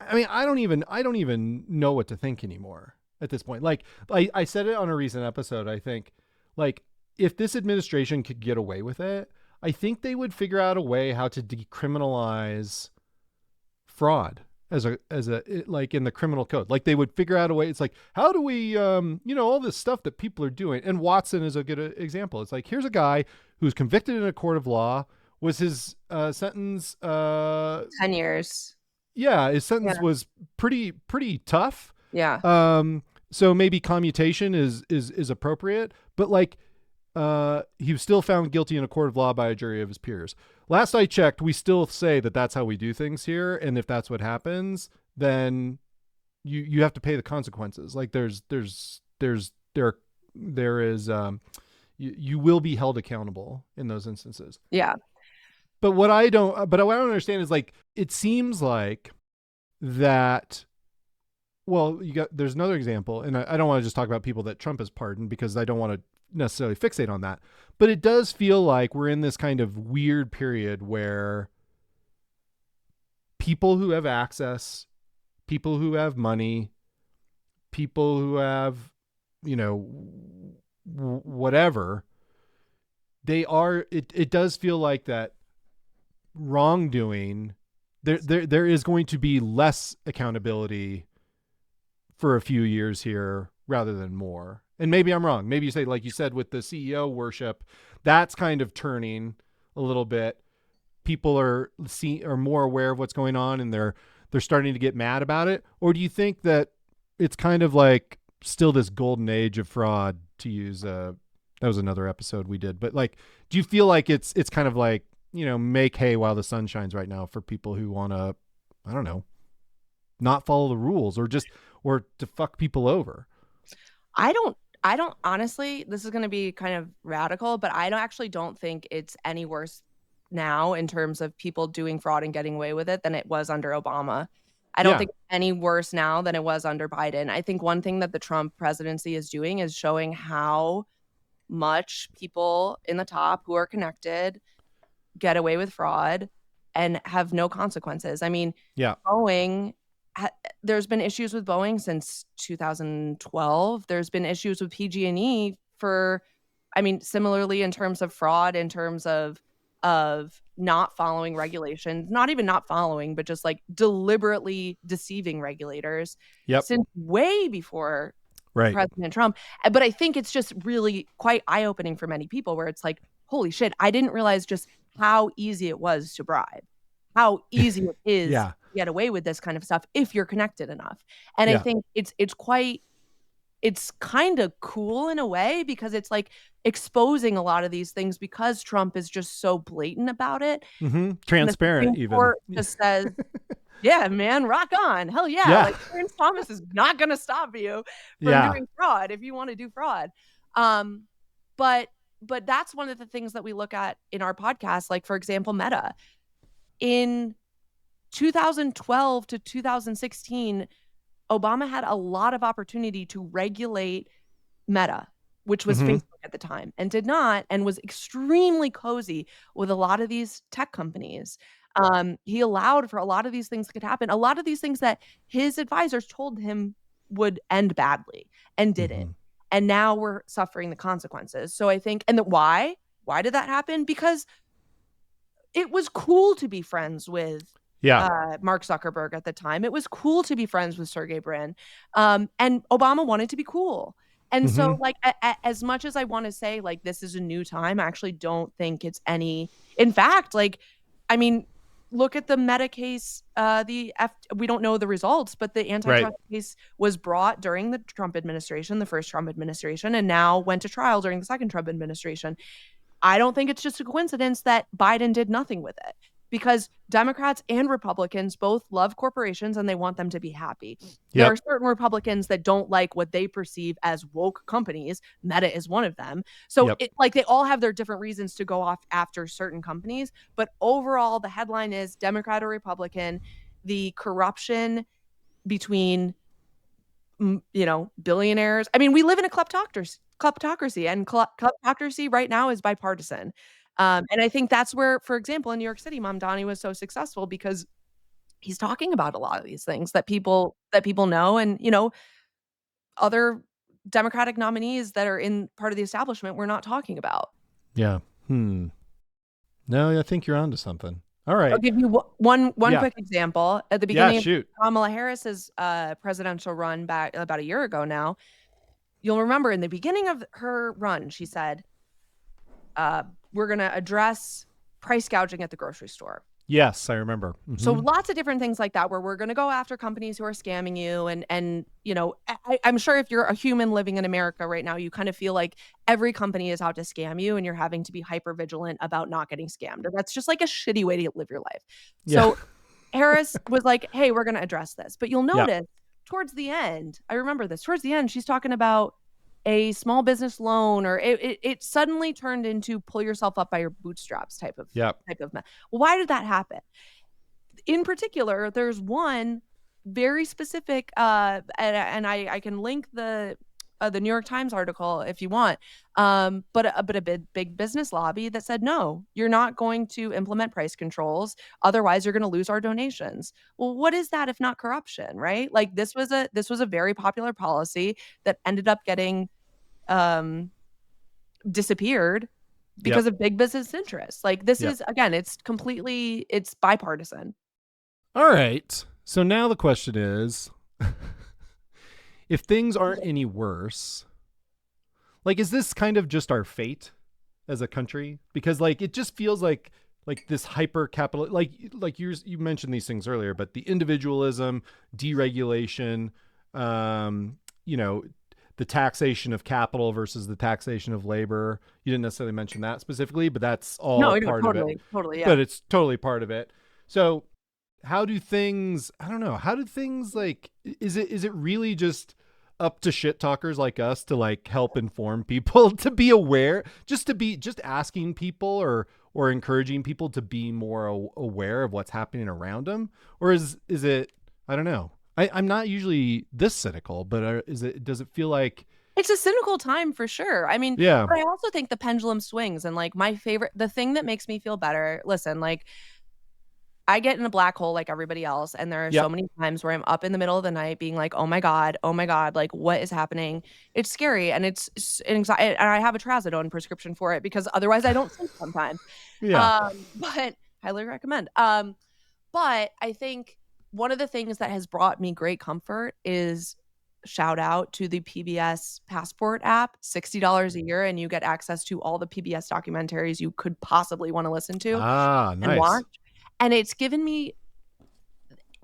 I don't even know what to think anymore at this point. Like I said it on a recent episode, I think, like if this administration could get away with it, I think they would figure out a way how to decriminalize fraud as a like in the criminal code. Like they would figure out a way. It's like, how do we all this stuff that people are doing. And Watson is a good example. It's like, here's a guy who's convicted in a court of law. Was his sentence 10 years. yeah, his sentence was pretty tough. Yeah. So maybe commutation is appropriate, but like he was still found guilty in a court of law by a jury of his peers. Last I checked, we still say that that's how we do things here, and if that's what happens, then you have to pay the consequences. Like there is you will be held accountable in those instances. Yeah. But what I don't understand is like, it seems like that, well, there's another example, and I don't want to just talk about people that Trump has pardoned because I don't want to necessarily fixate on that, but it does feel like we're in this kind of weird period where people who have access, people who have money, people who have, whatever, it does feel like that wrongdoing, there is going to be less accountability for a few years here rather than more. And maybe I'm wrong. Maybe you say, like you said, with the CEO worship, that's kind of turning a little bit. People are more aware of what's going on, and they're starting to get mad about it. Or do you think that it's kind of like still this golden age of fraud, to use that was another episode we did, but like, do you feel like it's kind of like, make hay while the sun shines right now for people who want to, I don't know, not follow the rules or to fuck people over? I don't honestly, this is going to be kind of radical, but I don't think it's any worse now in terms of people doing fraud and getting away with it than it was under Obama. I don't think it's any worse now than it was under Biden. I think one thing that the Trump presidency is doing is showing how much people in the top who are connected get away with fraud and have no consequences. I mean, Boeing, there's been issues with Boeing since 2012. There's been issues with PG&E similarly in terms of fraud, in terms of not following regulations, not even not following, but just like deliberately deceiving regulators since way before President Trump. But I think it's just really quite eye-opening for many people where it's like, holy shit, I didn't realize just how easy it was to bribe, how easy it is to get away with this kind of stuff if you're connected enough. And I think it's kind of cool in a way because it's like exposing a lot of these things because Trump is just so blatant about it. Transparent even. Just says, yeah, man, rock on. Hell yeah. Like Clarence Thomas is not going to stop you from doing fraud if you want to do fraud. But that's one of the things that we look at in our podcast. Like, for example, Meta. In 2012 to 2016, Obama had a lot of opportunity to regulate Meta, which was Facebook at the time, and did not, and was extremely cozy with a lot of these tech companies. He allowed for a lot of these things that could happen, a lot of these things that his advisors told him would end badly and didn't. And now we're suffering the consequences. So I think, and why did that happen? Because it was cool to be friends with Mark Zuckerberg at the time. It was cool to be friends with Sergey Brin. And Obama wanted to be cool. And so like, as much as I want to say like, this is a new time, I actually don't think it's any, in fact, like, I mean, look at the Meta case, we don't know the results, but the antitrust case was brought during the Trump administration, the first Trump administration, and now went to trial during the second Trump administration. I don't think it's just a coincidence that Biden did nothing with it, because Democrats and Republicans both love corporations and they want them to be happy. There are certain Republicans that don't like what they perceive as woke companies. Meta is one of them. So they all have their different reasons to go off after certain companies. But overall, the headline is Democrat or Republican, the corruption between, billionaires. I mean, we live in a kleptocracy, and kleptocracy right now is bipartisan. And I think that's where, for example, in New York City, Mamdani was so successful because he's talking about a lot of these things that people know, and other Democratic nominees that are in part of the establishment we're not talking about. Yeah. No, I think you're onto something. All right. I'll give you one quick example. At the beginning of Kamala Harris's presidential run back about a year ago now, you'll remember in the beginning of her run, she said, we're going to address price gouging at the grocery store. Yes, I remember. So lots of different things like that, where we're going to go after companies who are scamming you. And I'm sure if you're a human living in America right now, you kind of feel like every company is out to scam you and you're having to be hyper vigilant about not getting scammed. And that's just like a shitty way to live your life. So Harris was like, hey, we're going to address this. But you'll notice towards the end, I remember this, towards the end, she's talking about a small business loan, or it suddenly turned into pull yourself up by your bootstraps type of. Well, why did that happen? In particular, there's one very specific, and I can link the New York Times article if you want, but a big business lobby that said, no, you're not going to implement price controls, otherwise you're going to lose our donations. Well, what is that if not corruption, right? Like this was a very popular policy that ended up getting disappeared because of big business interests. Like this is, again, it's bipartisan. All right. So now the question is, if things aren't any worse, like, is this kind of just our fate as a country? Because like it just feels like this hyper capital, like you mentioned these things earlier, but the individualism, deregulation, you know, the taxation of capital versus the taxation of labor. You didn't necessarily mention that specifically, but that's all part of it. Totally, yeah. But it's totally part of it. So how do things, I don't know, how do things like, is it really just up to shit talkers like us to like help inform people to be aware, just asking people or encouraging people to be more aware of what's happening around them? Or is it, I don't know. I'm not usually this cynical, but does it feel like it's a cynical time for sure? I mean, yeah. But I also think the pendulum swings, and like the thing that makes me feel better, listen, like I get in a black hole like everybody else, and there are so many times where I'm up in the middle of the night being like, oh my God, like what is happening? It's scary, and it's anxiety, and I have a trazodone prescription for it because otherwise I don't sleep sometimes. But highly recommend. But I think one of the things that has brought me great comfort is shout out to the PBS Passport app, $60 a year, and you get access to all the PBS documentaries you could possibly want to listen to and watch. And it's given me,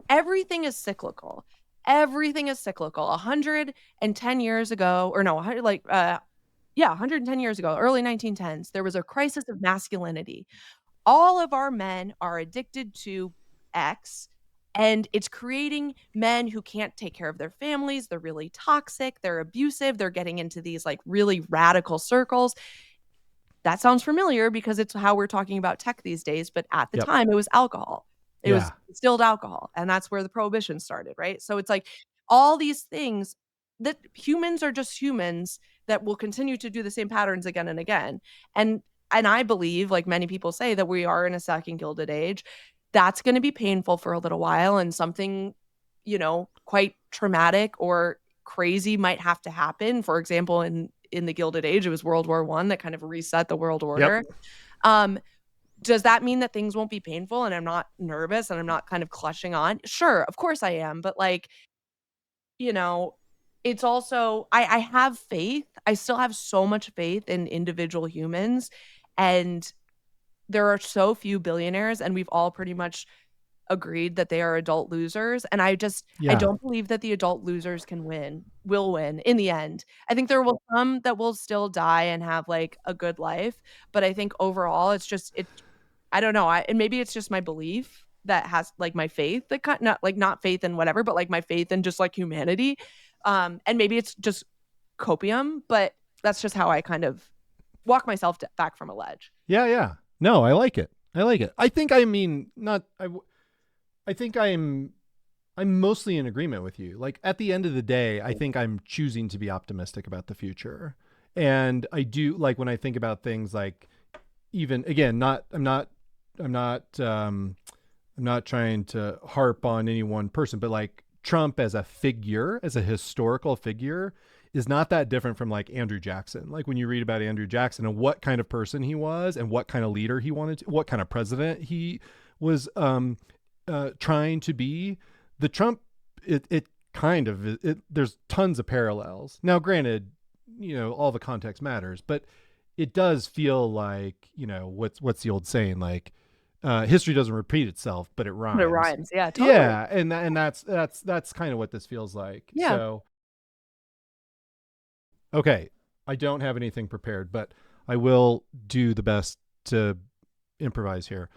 everything is cyclical. Everything is cyclical. 110 years ago, or no, 110 years ago, early 1910s, there was a crisis of masculinity. All of our men are addicted to X, and it's creating men who can't take care of their families. They're really toxic. They're abusive. They're getting into these like really radical circles. That sounds familiar because it's how we're talking about tech these days. But at the time, it was alcohol. It was distilled alcohol. And that's where the prohibition started, right? So it's like all these things that humans are just humans that will continue to do the same patterns again and again. And I believe, like many people say, that we are in a second Gilded Age. That's going to be painful for a little while, and something, you know, quite traumatic or crazy might have to happen. For example, in the Gilded Age, it was World War I that kind of reset the world order. Does that mean that things won't be painful and I'm not nervous and I'm not kind of clutching on? Sure, of course I am. But like, you know, it's also, I have faith. I still have so much faith in individual humans. And there are so few billionaires, and we've all pretty much agreed that they are adult losers. And I don't believe that the adult losers will win in the end. I think there will some that will still die and have like a good life. But I think overall, I don't know. And maybe it's just my belief that has like my faith that not faith in whatever, but like my faith in just like humanity. And maybe it's just copium, but that's just how I kind of walk myself back from a ledge. Yeah. No, I like it. I think I'm mostly in agreement with you. Like at the end of the day, I think I'm choosing to be optimistic about the future. And I do, like, when I think about things like, even again, I'm not trying to harp on any one person, but like Trump as a historical figure is not that different from like Andrew Jackson. Like when you read about Andrew Jackson and what kind of person he was and what kind of leader he wanted to, what kind of president he was trying to be, the Trump, there's tons of parallels. Now, granted, you know, all the context matters, but it does feel like, you know, what's the old saying? Like, history doesn't repeat itself, but it rhymes. But it rhymes. Yeah. Totally. Yeah. And that's kind of what this feels like. Yeah. So, okay, I don't have anything prepared, but I will do the best to improvise here.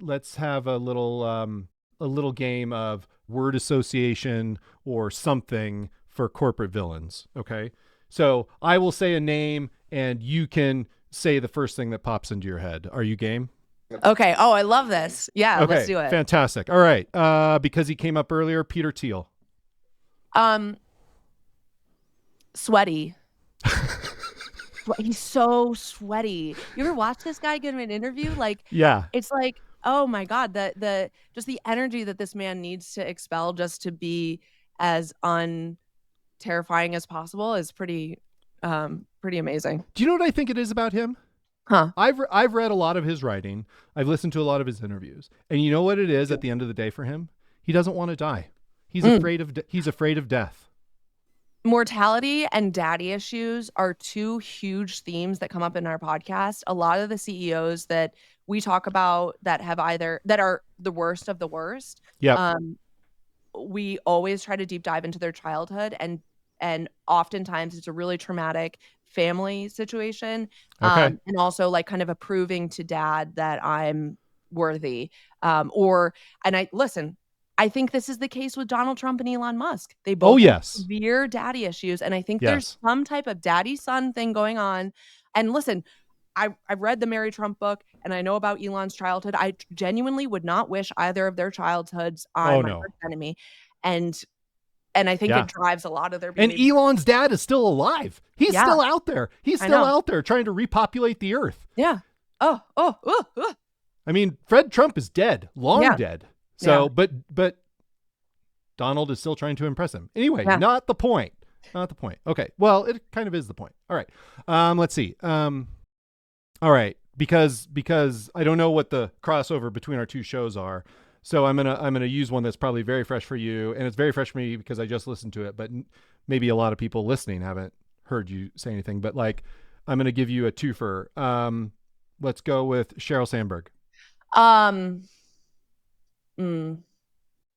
Let's have a little game of word association or something for corporate villains. Okay, so I will say a name and you can say the first thing that pops into your head. Are you game? Okay. Oh, I love this. Yeah, okay, let's do it. Fantastic. All right. Because he came up earlier, Peter Thiel. Sweaty. He's so sweaty. You ever watch this guy give an interview? Like, yeah, it's like, oh my God, the just the energy that this man needs to expel just to be as terrifying as possible is pretty amazing. Do you know what I think it is about him? Huh? I've read a lot of his writing. I've listened to a lot of his interviews, and you know what it is at the end of the day for him? He doesn't want to die. He's afraid of death. Mortality and daddy issues are two huge themes that come up in our podcast. A lot of the CEOs that we talk about that are the worst of the worst, Yep. we always try to deep dive into their childhood, and oftentimes it's a really traumatic family situation, Okay. and also like kind of approving to dad that I'm worthy, or and I listen. I think this is the case with Donald Trump and Elon Musk. They Oh, both have yes. severe daddy issues, and I think there's Yes. some type of daddy son thing going on. And listen, I've read the Mary Trump book, and I know about Elon's childhood. I genuinely would not wish either of their childhoods on Oh, my no. worst enemy, and I think it Yeah. drives a lot of their And behavior. Elon's dad is still alive. He's Yeah, still out there. He's I still know. out there trying to repopulate the earth. Yeah. Oh. I mean, Fred Trump is dead, long Yeah. dead. Yeah. So, but Donald is still trying to impress him. Anyway, Yeah. not the point. Not the point. Okay. Well, it kind of is the point. All right. Let's see. All right. Because I don't know what the crossover between our two shows are. So I'm gonna use one that's probably very fresh for you, and it's very fresh for me because I just listened to it. But maybe a lot of people listening haven't heard you say anything. But like, I'm gonna give you a twofer. Let's go with Sheryl Sandberg.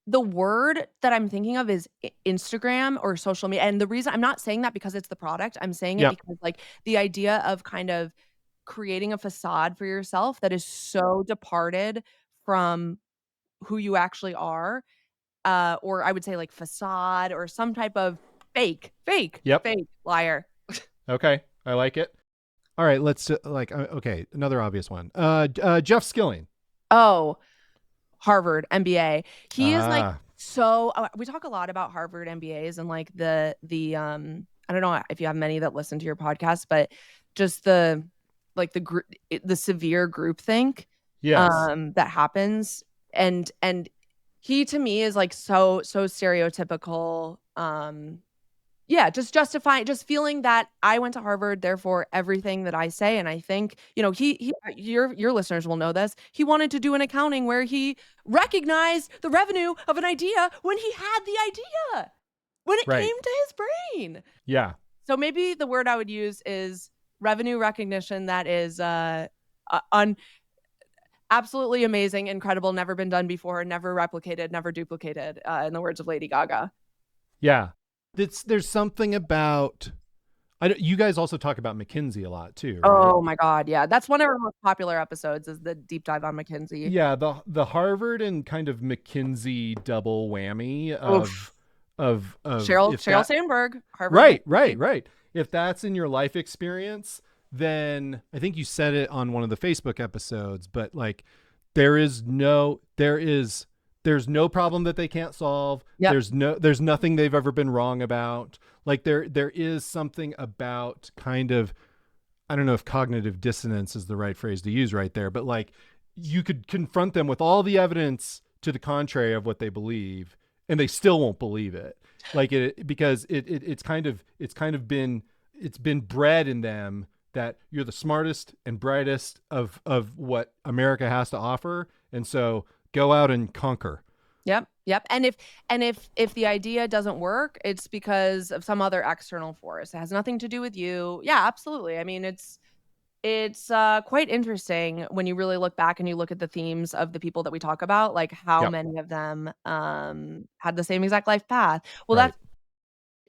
The word that I'm thinking of is Instagram or social media. And the reason I'm not saying that because it's the product, I'm saying it Yep. because like the idea of kind of creating a facade for yourself that is so departed from who you actually are, or I would say like facade or some type of fake Yep. liar. Okay. I like it. All right. Let's okay. Another obvious one. Jeff Skilling. Oh, Harvard MBA. He is like Ah. so we talk a lot about Harvard MBAs and like the I don't know if you have many that listen to your podcast, but just the severe groupthink Yes. that happens, and he to me is like so stereotypical. Yeah, just feeling that I went to Harvard, therefore everything that I say and I think, he your listeners will know this. He wanted to do an accounting where he recognized the revenue of an idea when he had the idea, when it Right. came to his brain. Yeah. So maybe the word I would use is revenue recognition that is absolutely amazing, incredible, never been done before, never replicated, never duplicated, in the words of Lady Gaga. Yeah. There's something about you guys also talk about McKinsey a lot too, right? Oh my God, yeah. That's one of our most popular episodes is the deep dive on McKinsey. Yeah, the Harvard and kind of McKinsey double whammy Oof. of Sheryl Sandberg, Harvard. Right. If that's in your life experience, then I think you said it on one of the Facebook episodes, but like there's no problem that they can't solve. Yep. There's nothing they've ever been wrong about. Like there is something about kind of, I don't know if cognitive dissonance is the right phrase to use right there, but like you could confront them with all the evidence to the contrary of what they believe and they still won't believe it. Like because it's been bred in them that you're the smartest and brightest of what America has to offer. And so go out and conquer. Yep. And if the idea doesn't work, it's because of some other external force. It has nothing to do with you. Yeah, absolutely. I mean, it's quite interesting when you really look back and you look at the themes of the people that we talk about, like how Yep. many of them had the same exact life path. Well, Right. that's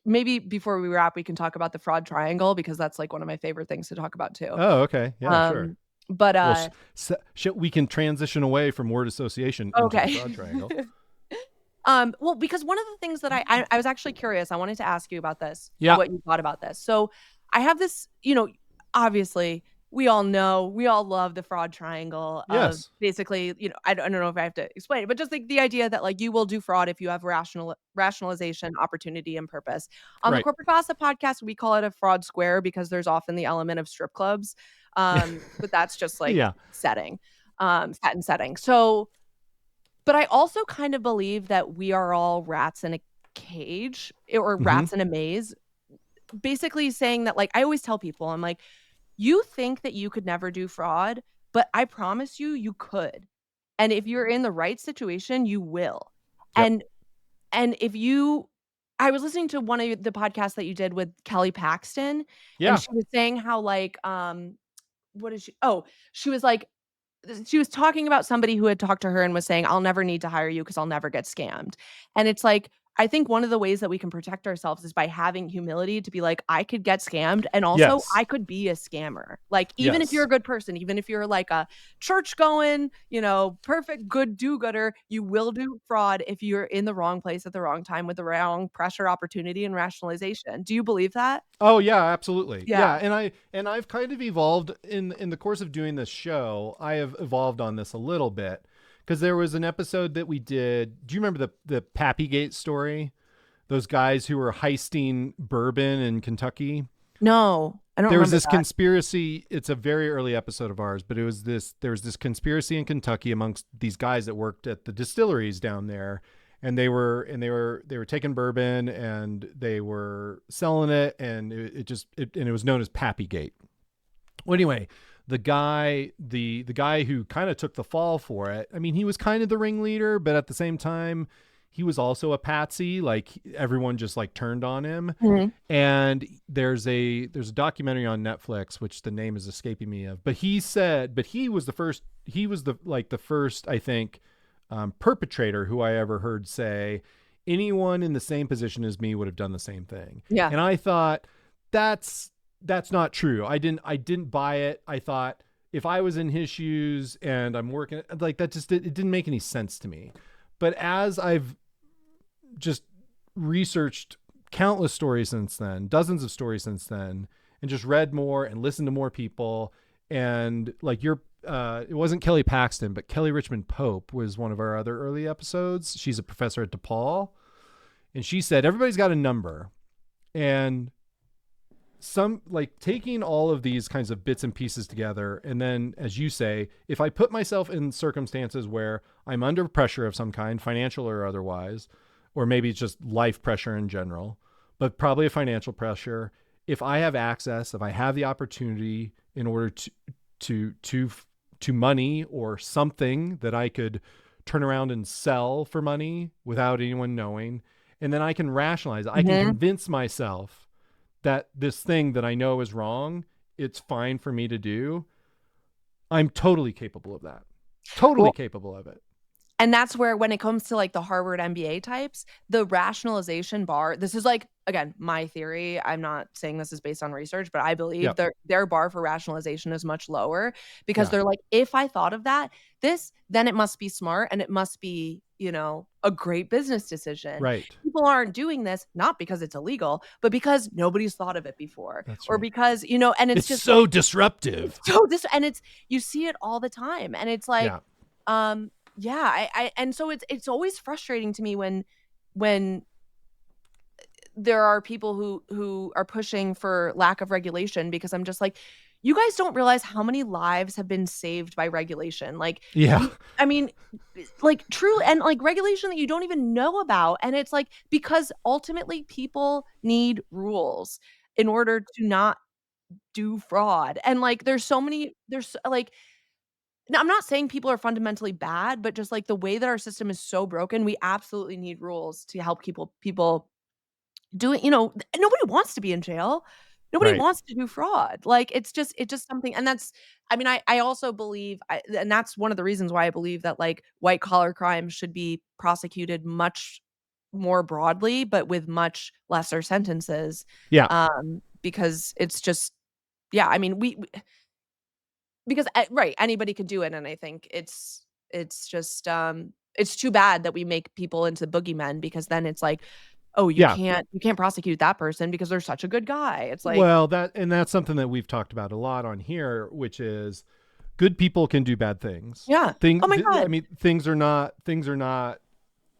maybe before we wrap, we can talk about the fraud triangle because that's like one of my favorite things to talk about too. Oh, okay. Yeah, sure. But well, we can transition away from word association into the fraud triangle. Well, because one of the things that I was actually curious, I wanted to ask you about this, Yeah. what you thought about this. So I have this, obviously we all love the fraud triangle of Yes. basically, I don't know if I have to explain it, but just like the idea that like you will do fraud if you have rationalization, opportunity, and purpose. On the Right. Corporate Gossip podcast, we call it a fraud square because there's often the element of strip clubs. But that's just like setting, set and setting. So, but I also kind of believe that we are all rats in a cage or rats in a maze. Basically saying that, like, I always tell people, I'm like, you think that you could never do fraud, but I promise you could. And if you're in the right situation, you will. Yep. And if you I was listening to one of the podcasts that you did with Kelly Paxton, and Yeah. she was saying how, like, what is she oh, she was like she was talking about somebody who had talked to her and was saying, "I'll never need to hire you because 'cause I'll never get scammed." And it's like, I think one of the ways that we can protect ourselves is by having humility to be like, "I could get scammed, and also Yes. I could be a scammer." Like, even if you're Yes. a good person, even if you're like a church-going, perfect good do-gooder, you will do fraud if you're in the wrong place at the wrong time with the wrong pressure, opportunity, and rationalization. Do you believe that? Oh yeah, absolutely. Yeah, Yeah. and I've kind of evolved in the course of doing this show. I have evolved on this a little bit because there was an episode that we did. Do you remember the Pappygate story? Those guys who were heisting bourbon in Kentucky. No, I don't There was remember this that. conspiracy. It's a very early episode of ours, but there was this conspiracy in Kentucky amongst these guys that worked at the distilleries down there, and they were taking bourbon and they were selling it, and it was known as Pappygate. Well, anyway, the guy who kind of took the fall for it. I mean, he was kind of the ringleader, but at the same time, he was also a patsy. Like everyone just like turned on him. Mhm. And there's a documentary on Netflix, which the name is escaping me of. But he was the first. He was the first, I think, perpetrator who I ever heard say anyone in the same position as me would have done the same thing. Yeah. And I thought that's not true. I didn't buy it. I thought if I was in his shoes and I'm working like that, it didn't make any sense to me. But as I've just researched countless stories since then, dozens of stories since then, and just read more and listened to more people. And like it wasn't Kelly Paxton, but Kelly Richmond Pope was one of our other early episodes. She's a professor at DePaul. And she said, everybody's got a number. And some like taking all of these kinds of bits and pieces together. And then, as you say, if I put myself in circumstances where I'm under pressure of some kind, financial or otherwise, or maybe it's just life pressure in general, but probably a financial pressure. If I have access, if I have the opportunity in order to money or something that I could turn around and sell for money without anyone knowing, and then I can rationalize, I can convince myself that this thing that I know is wrong, it's fine for me to do. I'm totally capable of that. Totally Well, capable of it. and that's where, when it comes to, like, the Harvard MBA types, the rationalization bar, this is, like, again, my theory, I'm not saying this is based on research, but I believe Yep. their bar for rationalization is much lower because Yeah. they're like, "If I thought of that, then it must be smart and it must be, a great business decision." Right. People aren't doing this, not because it's illegal, but because nobody's thought of it before, That's or right. because, and it's just so disruptive. so this and it's you see it all the time, and it's like, Yeah. yeah, I and so it's always frustrating to me when there are people who are pushing for lack of regulation, because I'm just like, you guys don't realize how many lives have been saved by regulation. Like, Yeah. I mean, like, true, and like regulation that you don't even know about, and it's like, because ultimately people need rules in order to not do fraud, and like like, now, I'm not saying people are fundamentally bad, but just, like, the way that our system is so broken, we absolutely need rules to help people do it. Nobody wants to be in jail. Nobody Right. wants to do fraud. Like, it's just something, and that's, I mean, I also believe, and that's one of the reasons why I believe that, like, white collar crime should be prosecuted much more broadly, but with much lesser sentences, Yeah. because it's just, yeah, I mean, we because, right, anybody could do it, and I think it's just, it's too bad that we make people into boogeymen, because then it's like, "Oh, Yeah. you can't prosecute that person because they're such a good guy." It's like, Well, that's something that we've talked about a lot on here, which is good people can do bad things. yeah. Oh my I god. mean, things are not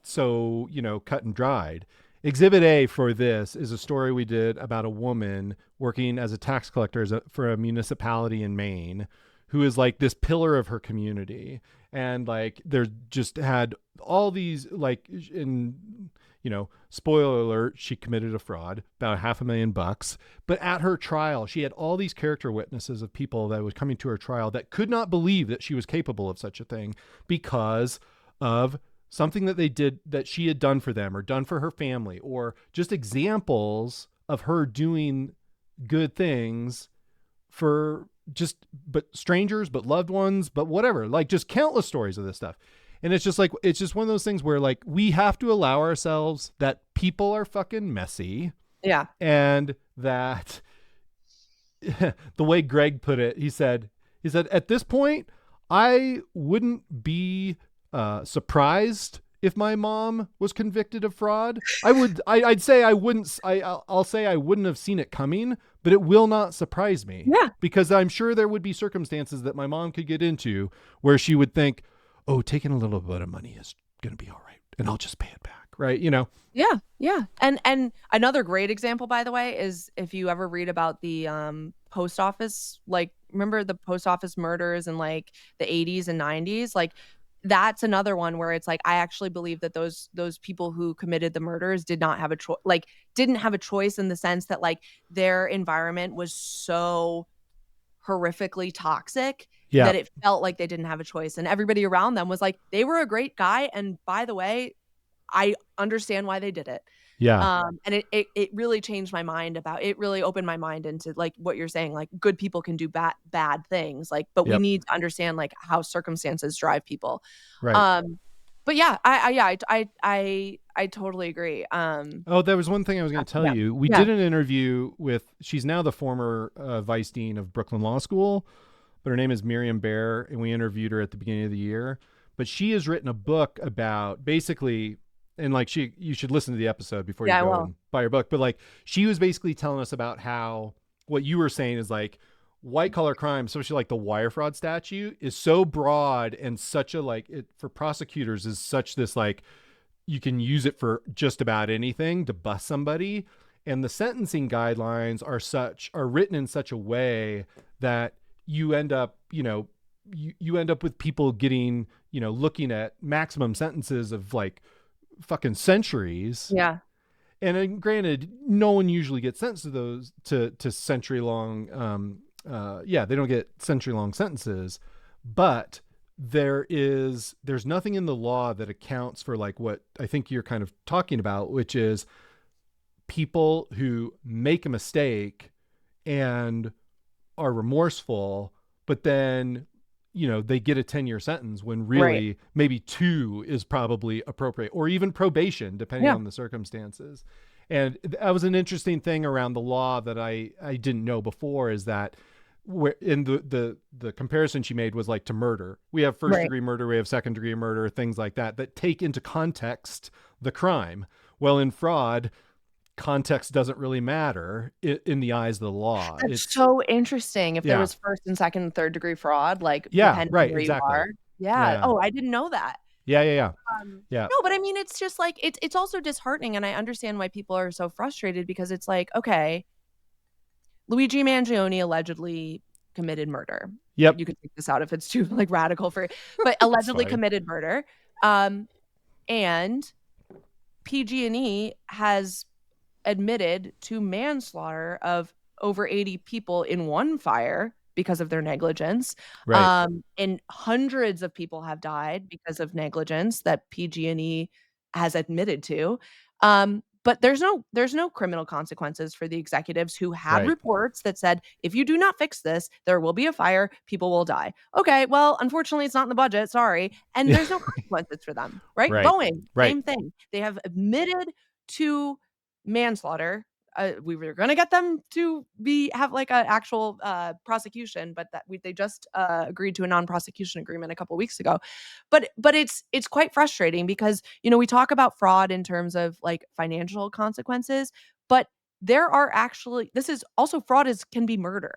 so, cut and dried. Exhibit A for this is a story we did about a woman working as a tax collector for a municipality in Maine, who is like this pillar of her community. And like, there just had all these like, spoiler alert, she committed a fraud, about $500,000. But at her trial, she had all these character witnesses of people that was coming to her trial that could not believe that she was capable of such a thing because of something that they did that she had done for them or done for her family, or just examples of her doing good things for just but strangers, but loved ones, but whatever, like just countless stories of this stuff. And it's just like, it's just one of those things where like we have to allow ourselves that people are fucking messy. Yeah. And that the way Greg put it, he said at this point I wouldn't be surprised if my mom was convicted of fraud. I'd say I wouldn't. I'll say I wouldn't have seen it coming, but it will not surprise me. Yeah. Because I'm sure there would be circumstances that my mom could get into where she would think, oh, taking a little bit of money is going to be all right, and I'll just pay it back. Right. You know? Yeah. Yeah. And another great example, by the way, is if you ever read about the post office, like, remember the post office murders in like the 80s and 90s? Like, that's another one where it's like, I actually believe that those people who committed the murders did not have a choice, like didn't have a choice in the sense that like their environment was so horrifically toxic that it felt like they didn't have a choice. And everybody around them was like, they were a great guy. And by the way, I understand why they did it. Yeah. And it really changed my mind about it. Really opened my mind into like what you're saying, like good people can do bad things, like, but we need to understand like how circumstances drive people. Right. But yeah, I totally agree. Oh, there was one thing I was going to tell you. We did an interview with, she's now the former vice dean of Brooklyn Law School, but her name is Miriam Bear, and we interviewed her at the beginning of the year. But she has written a book about basically, and like you should listen to the episode before you go and buy her book. But like, she was basically telling us about how what you were saying is like white collar crime, especially like the wire fraud statute, is so broad and such a like it for prosecutors is such this like you can use it for just about anything to bust somebody. And the sentencing guidelines are written in such a way that you end up, you end up with people getting, looking at maximum sentences of like fucking centuries. Yeah. And granted, no one usually gets sentenced to those to century long. They don't get century long sentences, but there's nothing in the law that accounts for like what I think you're kind of talking about, which is people who make a mistake and are remorseful, but then they get a 10-year sentence when really maybe 2 is probably appropriate, or even probation, depending on the circumstances. And that was an interesting thing around the law that I didn't know before, is that where in the comparison she made was like to murder. We have first degree murder, we have second degree murder, things like that take into context the crime. Well, in fraud, context doesn't really matter in the eyes of the law. It's so interesting. If there was first and second and third degree fraud, like depending where you are. Yeah. Oh, I didn't know that. Yeah. No, but I mean, it's just like it's also disheartening, and I understand why people are so frustrated, because it's like, okay, Luigi Mangione allegedly committed murder. Yep. You can take this out if it's too like radical but allegedly committed murder. And PG&E has admitted to manslaughter of over 80 people in one fire because of their negligence. Right. And hundreds of people have died because of negligence that PG&E has admitted to. But there's no criminal consequences for the executives who had reports that said, if you do not fix this, there will be a fire, people will die. Okay, well, unfortunately, it's not in the budget. Sorry. And there's no consequences for them, right? Boeing, same thing. They have admitted to manslaughter. We were going to get them to have like an actual prosecution, but they just agreed to a non-prosecution agreement a couple weeks ago. But it's quite frustrating because we talk about fraud in terms of like financial consequences, but there are actually fraud can be murder.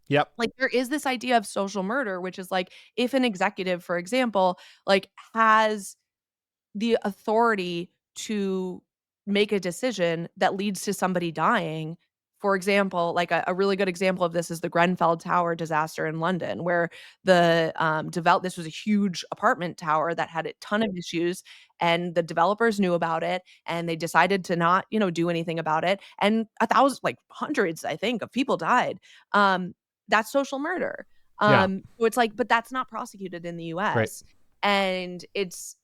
Yep. Like there is this idea of social murder, which is like if an executive, for example, like has the authority to make a decision that leads to somebody dying. For example, like a really good example of this is the Grenfell Tower disaster in London, where this was a huge apartment tower that had a ton of issues, and the developers knew about it, and they decided to not, do anything about it. And hundreds, I think, of people died. That's social murder. So it's like, but that's not prosecuted in the US. And it's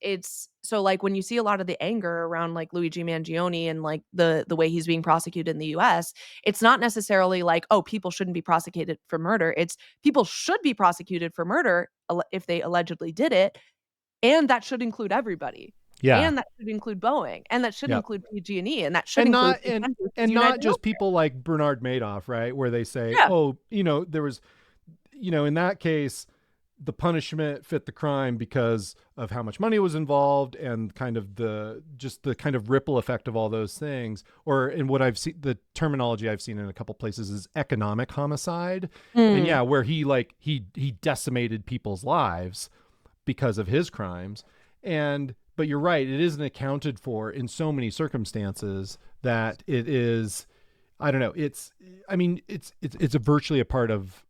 so, like, when you see a lot of the anger around, like, Luigi Mangione and, like, the way he's being prosecuted in the US, it's not necessarily like, "Oh, people shouldn't be prosecuted for murder." It's people should be prosecuted for murder if they allegedly did it, and that should include everybody, Yeah. and that should include Boeing, and that should Yep. include PG&E, and that should And include not Consensus and United not just Healthcare. people like Bernard Madoff, right? Where they say, Yeah. "Oh, there was, in that case, the punishment fit the crime because of how much money was involved and kind of the kind of ripple effect of all those things." Or in what I've seen, the terminology I've seen in a couple places is economic homicide. And Mm. yeah, where he decimated people's lives because of his crimes. But you're right, it isn't accounted for in so many circumstances that it is, I don't know, it's a virtually a part of,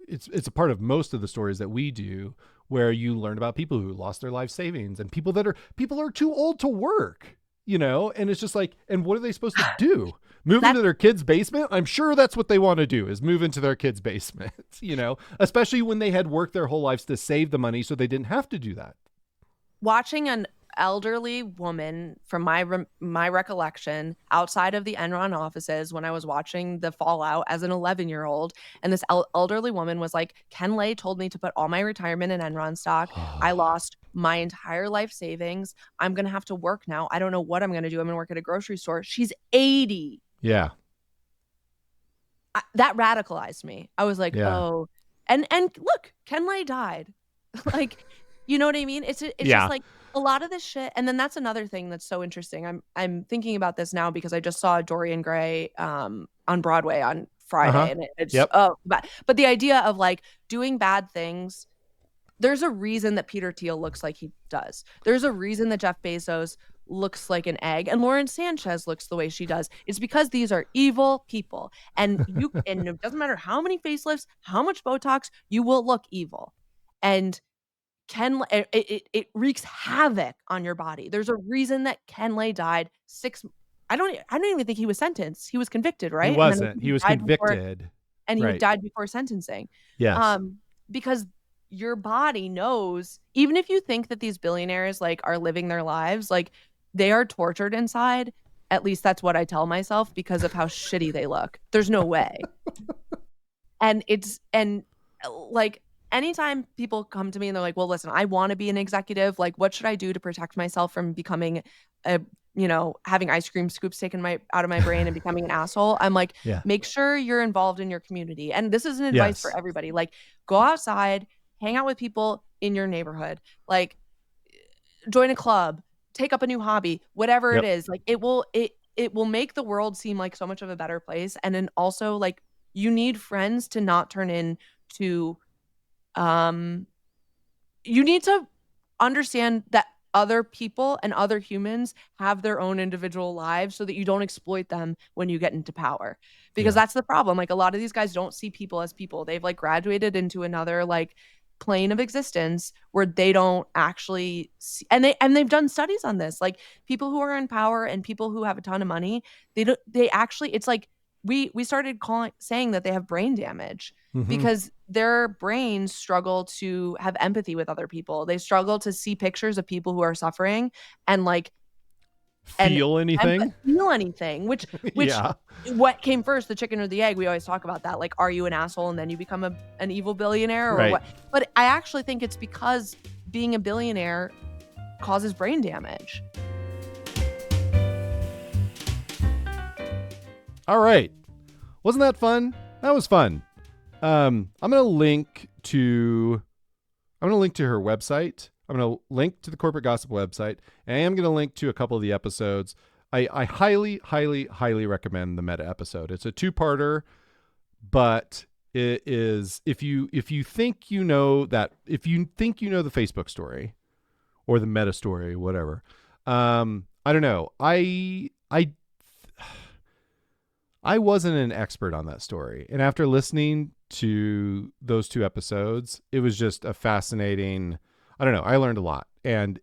it's a part of most of the stories that we do, where you learn about people who lost their life savings and people are too old to work, and it's just like, and what are they supposed to do? Move into their kid's basement? I'm sure that's what they want to do, is move into their kid's basement, especially when they had worked their whole lives to save the money so they didn't have to do that. Watching an elderly woman, from my recollection, outside of the Enron offices when I was watching the fallout as an 11-year-old, and this elderly woman was like, "Ken Lay told me to put all my retirement in Enron stock. I lost my entire life savings. I'm going to have to work now. I don't know what I'm going to do. I'm going to work at a grocery store." She's 80. Yeah. That radicalized me. I was like, Yeah. "Oh." And look, Ken Lay died. Like, you know what I mean? It's Yeah. just like a lot of this shit. And then that's another thing that's so interesting. I'm thinking about this now because I just saw Dorian Gray on Broadway on Friday, and it's Yep. but the idea of, like, doing bad things. There's a reason that Peter Thiel looks like he does. There's a reason that Jeff Bezos looks like an egg and Lauren Sanchez looks the way she does. It's because these are evil people. And it doesn't matter how many facelifts, how much Botox, you will look evil. And it wreaks havoc on your body. There's a reason that Ken Lay died I don't even think he was sentenced. He was convicted, right? He And then wasn't. He was died convicted. and he Right. died before sentencing. Yes. Because your body knows, even if you think that these billionaires, like, are living their lives, like, they are tortured inside. At least that's what I tell myself, because of how shitty they look. There's no way. Like, anytime people come to me and they're like, "Well, listen, I want to be an executive. Like, what should I do to protect myself from becoming having ice cream scoops taken out of my brain and becoming an asshole?" I'm like, Yeah. make sure you're involved in your community. And this is an advice for everybody. Like, go outside, hang out with people in your neighborhood, like, join a club, take up a new hobby, whatever it is. Like, it will make the world seem like so much of a better place. And then also, like, you need friends to not turn into you need to understand that other people and other humans have their own individual lives, so that you don't exploit them when you get into power. Because that's the problem. Like, a lot of these guys don't see people as people. They've, like, graduated into another, like, plane of existence where they don't actually see, and they've done studies on this. Like, people who are in power and people who have a ton of money, they actually, it's like we started saying that they have brain damage. Mhm. Because their brains struggle to have empathy with other people. They struggle to see pictures of people who are suffering and, like, feel anything. Which Yeah. what came first, the chicken or the egg? We always talk about that. Like, are you an asshole and then you become an evil billionaire, or Right. what? But I actually think it's because being a billionaire causes brain damage. All right. Wasn't that fun? That was fun. I'm going to link to her website. I'm going to link to the Corporate Gossip website. And I am going to link to a couple of the episodes. I highly, highly, highly recommend the meta episode. It's a 2-parter, but it is, if you think you know the Facebook story or the meta story, whatever. I don't know. I wasn't an expert on that story. And after listening to those 2 episodes, it was just a fascinating, I don't know, I learned a lot. And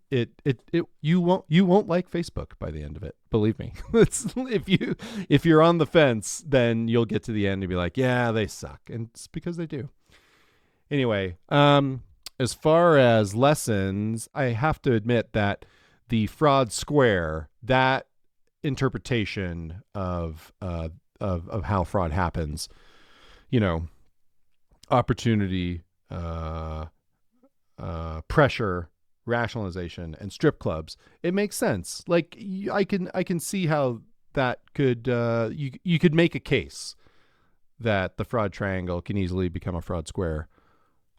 you won't like Facebook by the end of it. Believe me. If you're on the fence, then you'll get to the end and be like, yeah, they suck. And it's because they do. Anyway, As far as lessons, I have to admit that the fraud square, that interpretation of how fraud happens, opportunity, pressure, rationalization, and strip clubs, it makes sense. Like I can see how that could you could make a case that the fraud triangle can easily become a fraud square.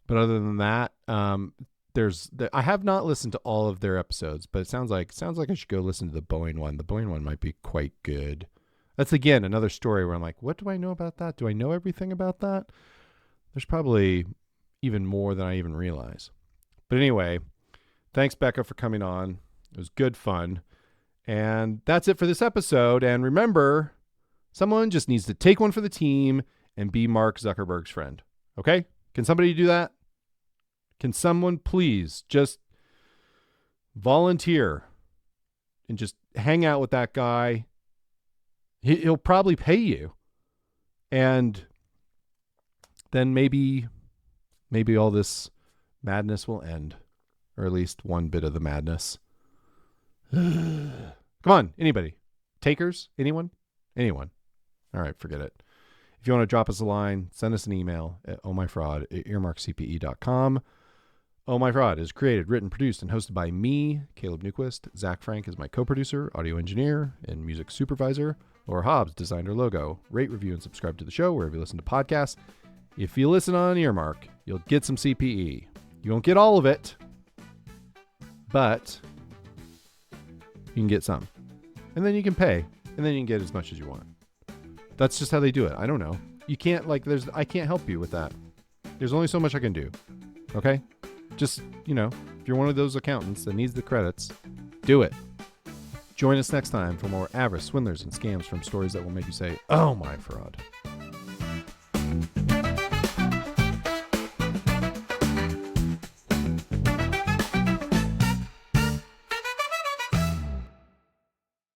But other than that, I have not listened to all of their episodes, but it sounds like I should go listen to the Boeing one. The Boeing one might be quite good. That's again another story where I'm like, what do I know about that? Do I know everything about that? There's probably even more than I even realize. But anyway, thanks, Becca, for coming on. It was good fun. And that's it for this episode. And remember, someone just needs to take one for the team and be Mark Zuckerberg's friend. Okay? Can somebody do that? Can someone please just volunteer and just hang out with that guy? He'll probably pay you. And then maybe all this madness will end. Or at least one bit of the madness. Come on, anybody. Takers? Anyone? Anyone. All right, forget it. If you want to drop us a line, send us an email at ohmyfraud@earmarkcpe.com. Oh My Fraud is created, written, produced, and hosted by me, Caleb Newquist. Zach Frank is my co-producer, audio engineer, and music supervisor. Laura Hobbs designed our logo. Rate, review, and subscribe to the show wherever you listen to podcasts. If you listen on Earmark, you'll get some CPE. You won't get all of it, but you can get some. And then you can pay, and then you can get as much as you want. That's just how they do it. I don't know. You can't, I can't help you with that. There's only so much I can do. Okay? Just, if you're one of those accountants that needs the credits, do it. Join us next time for more avarice, swindlers, and scams from stories that will make you say, oh my fraud.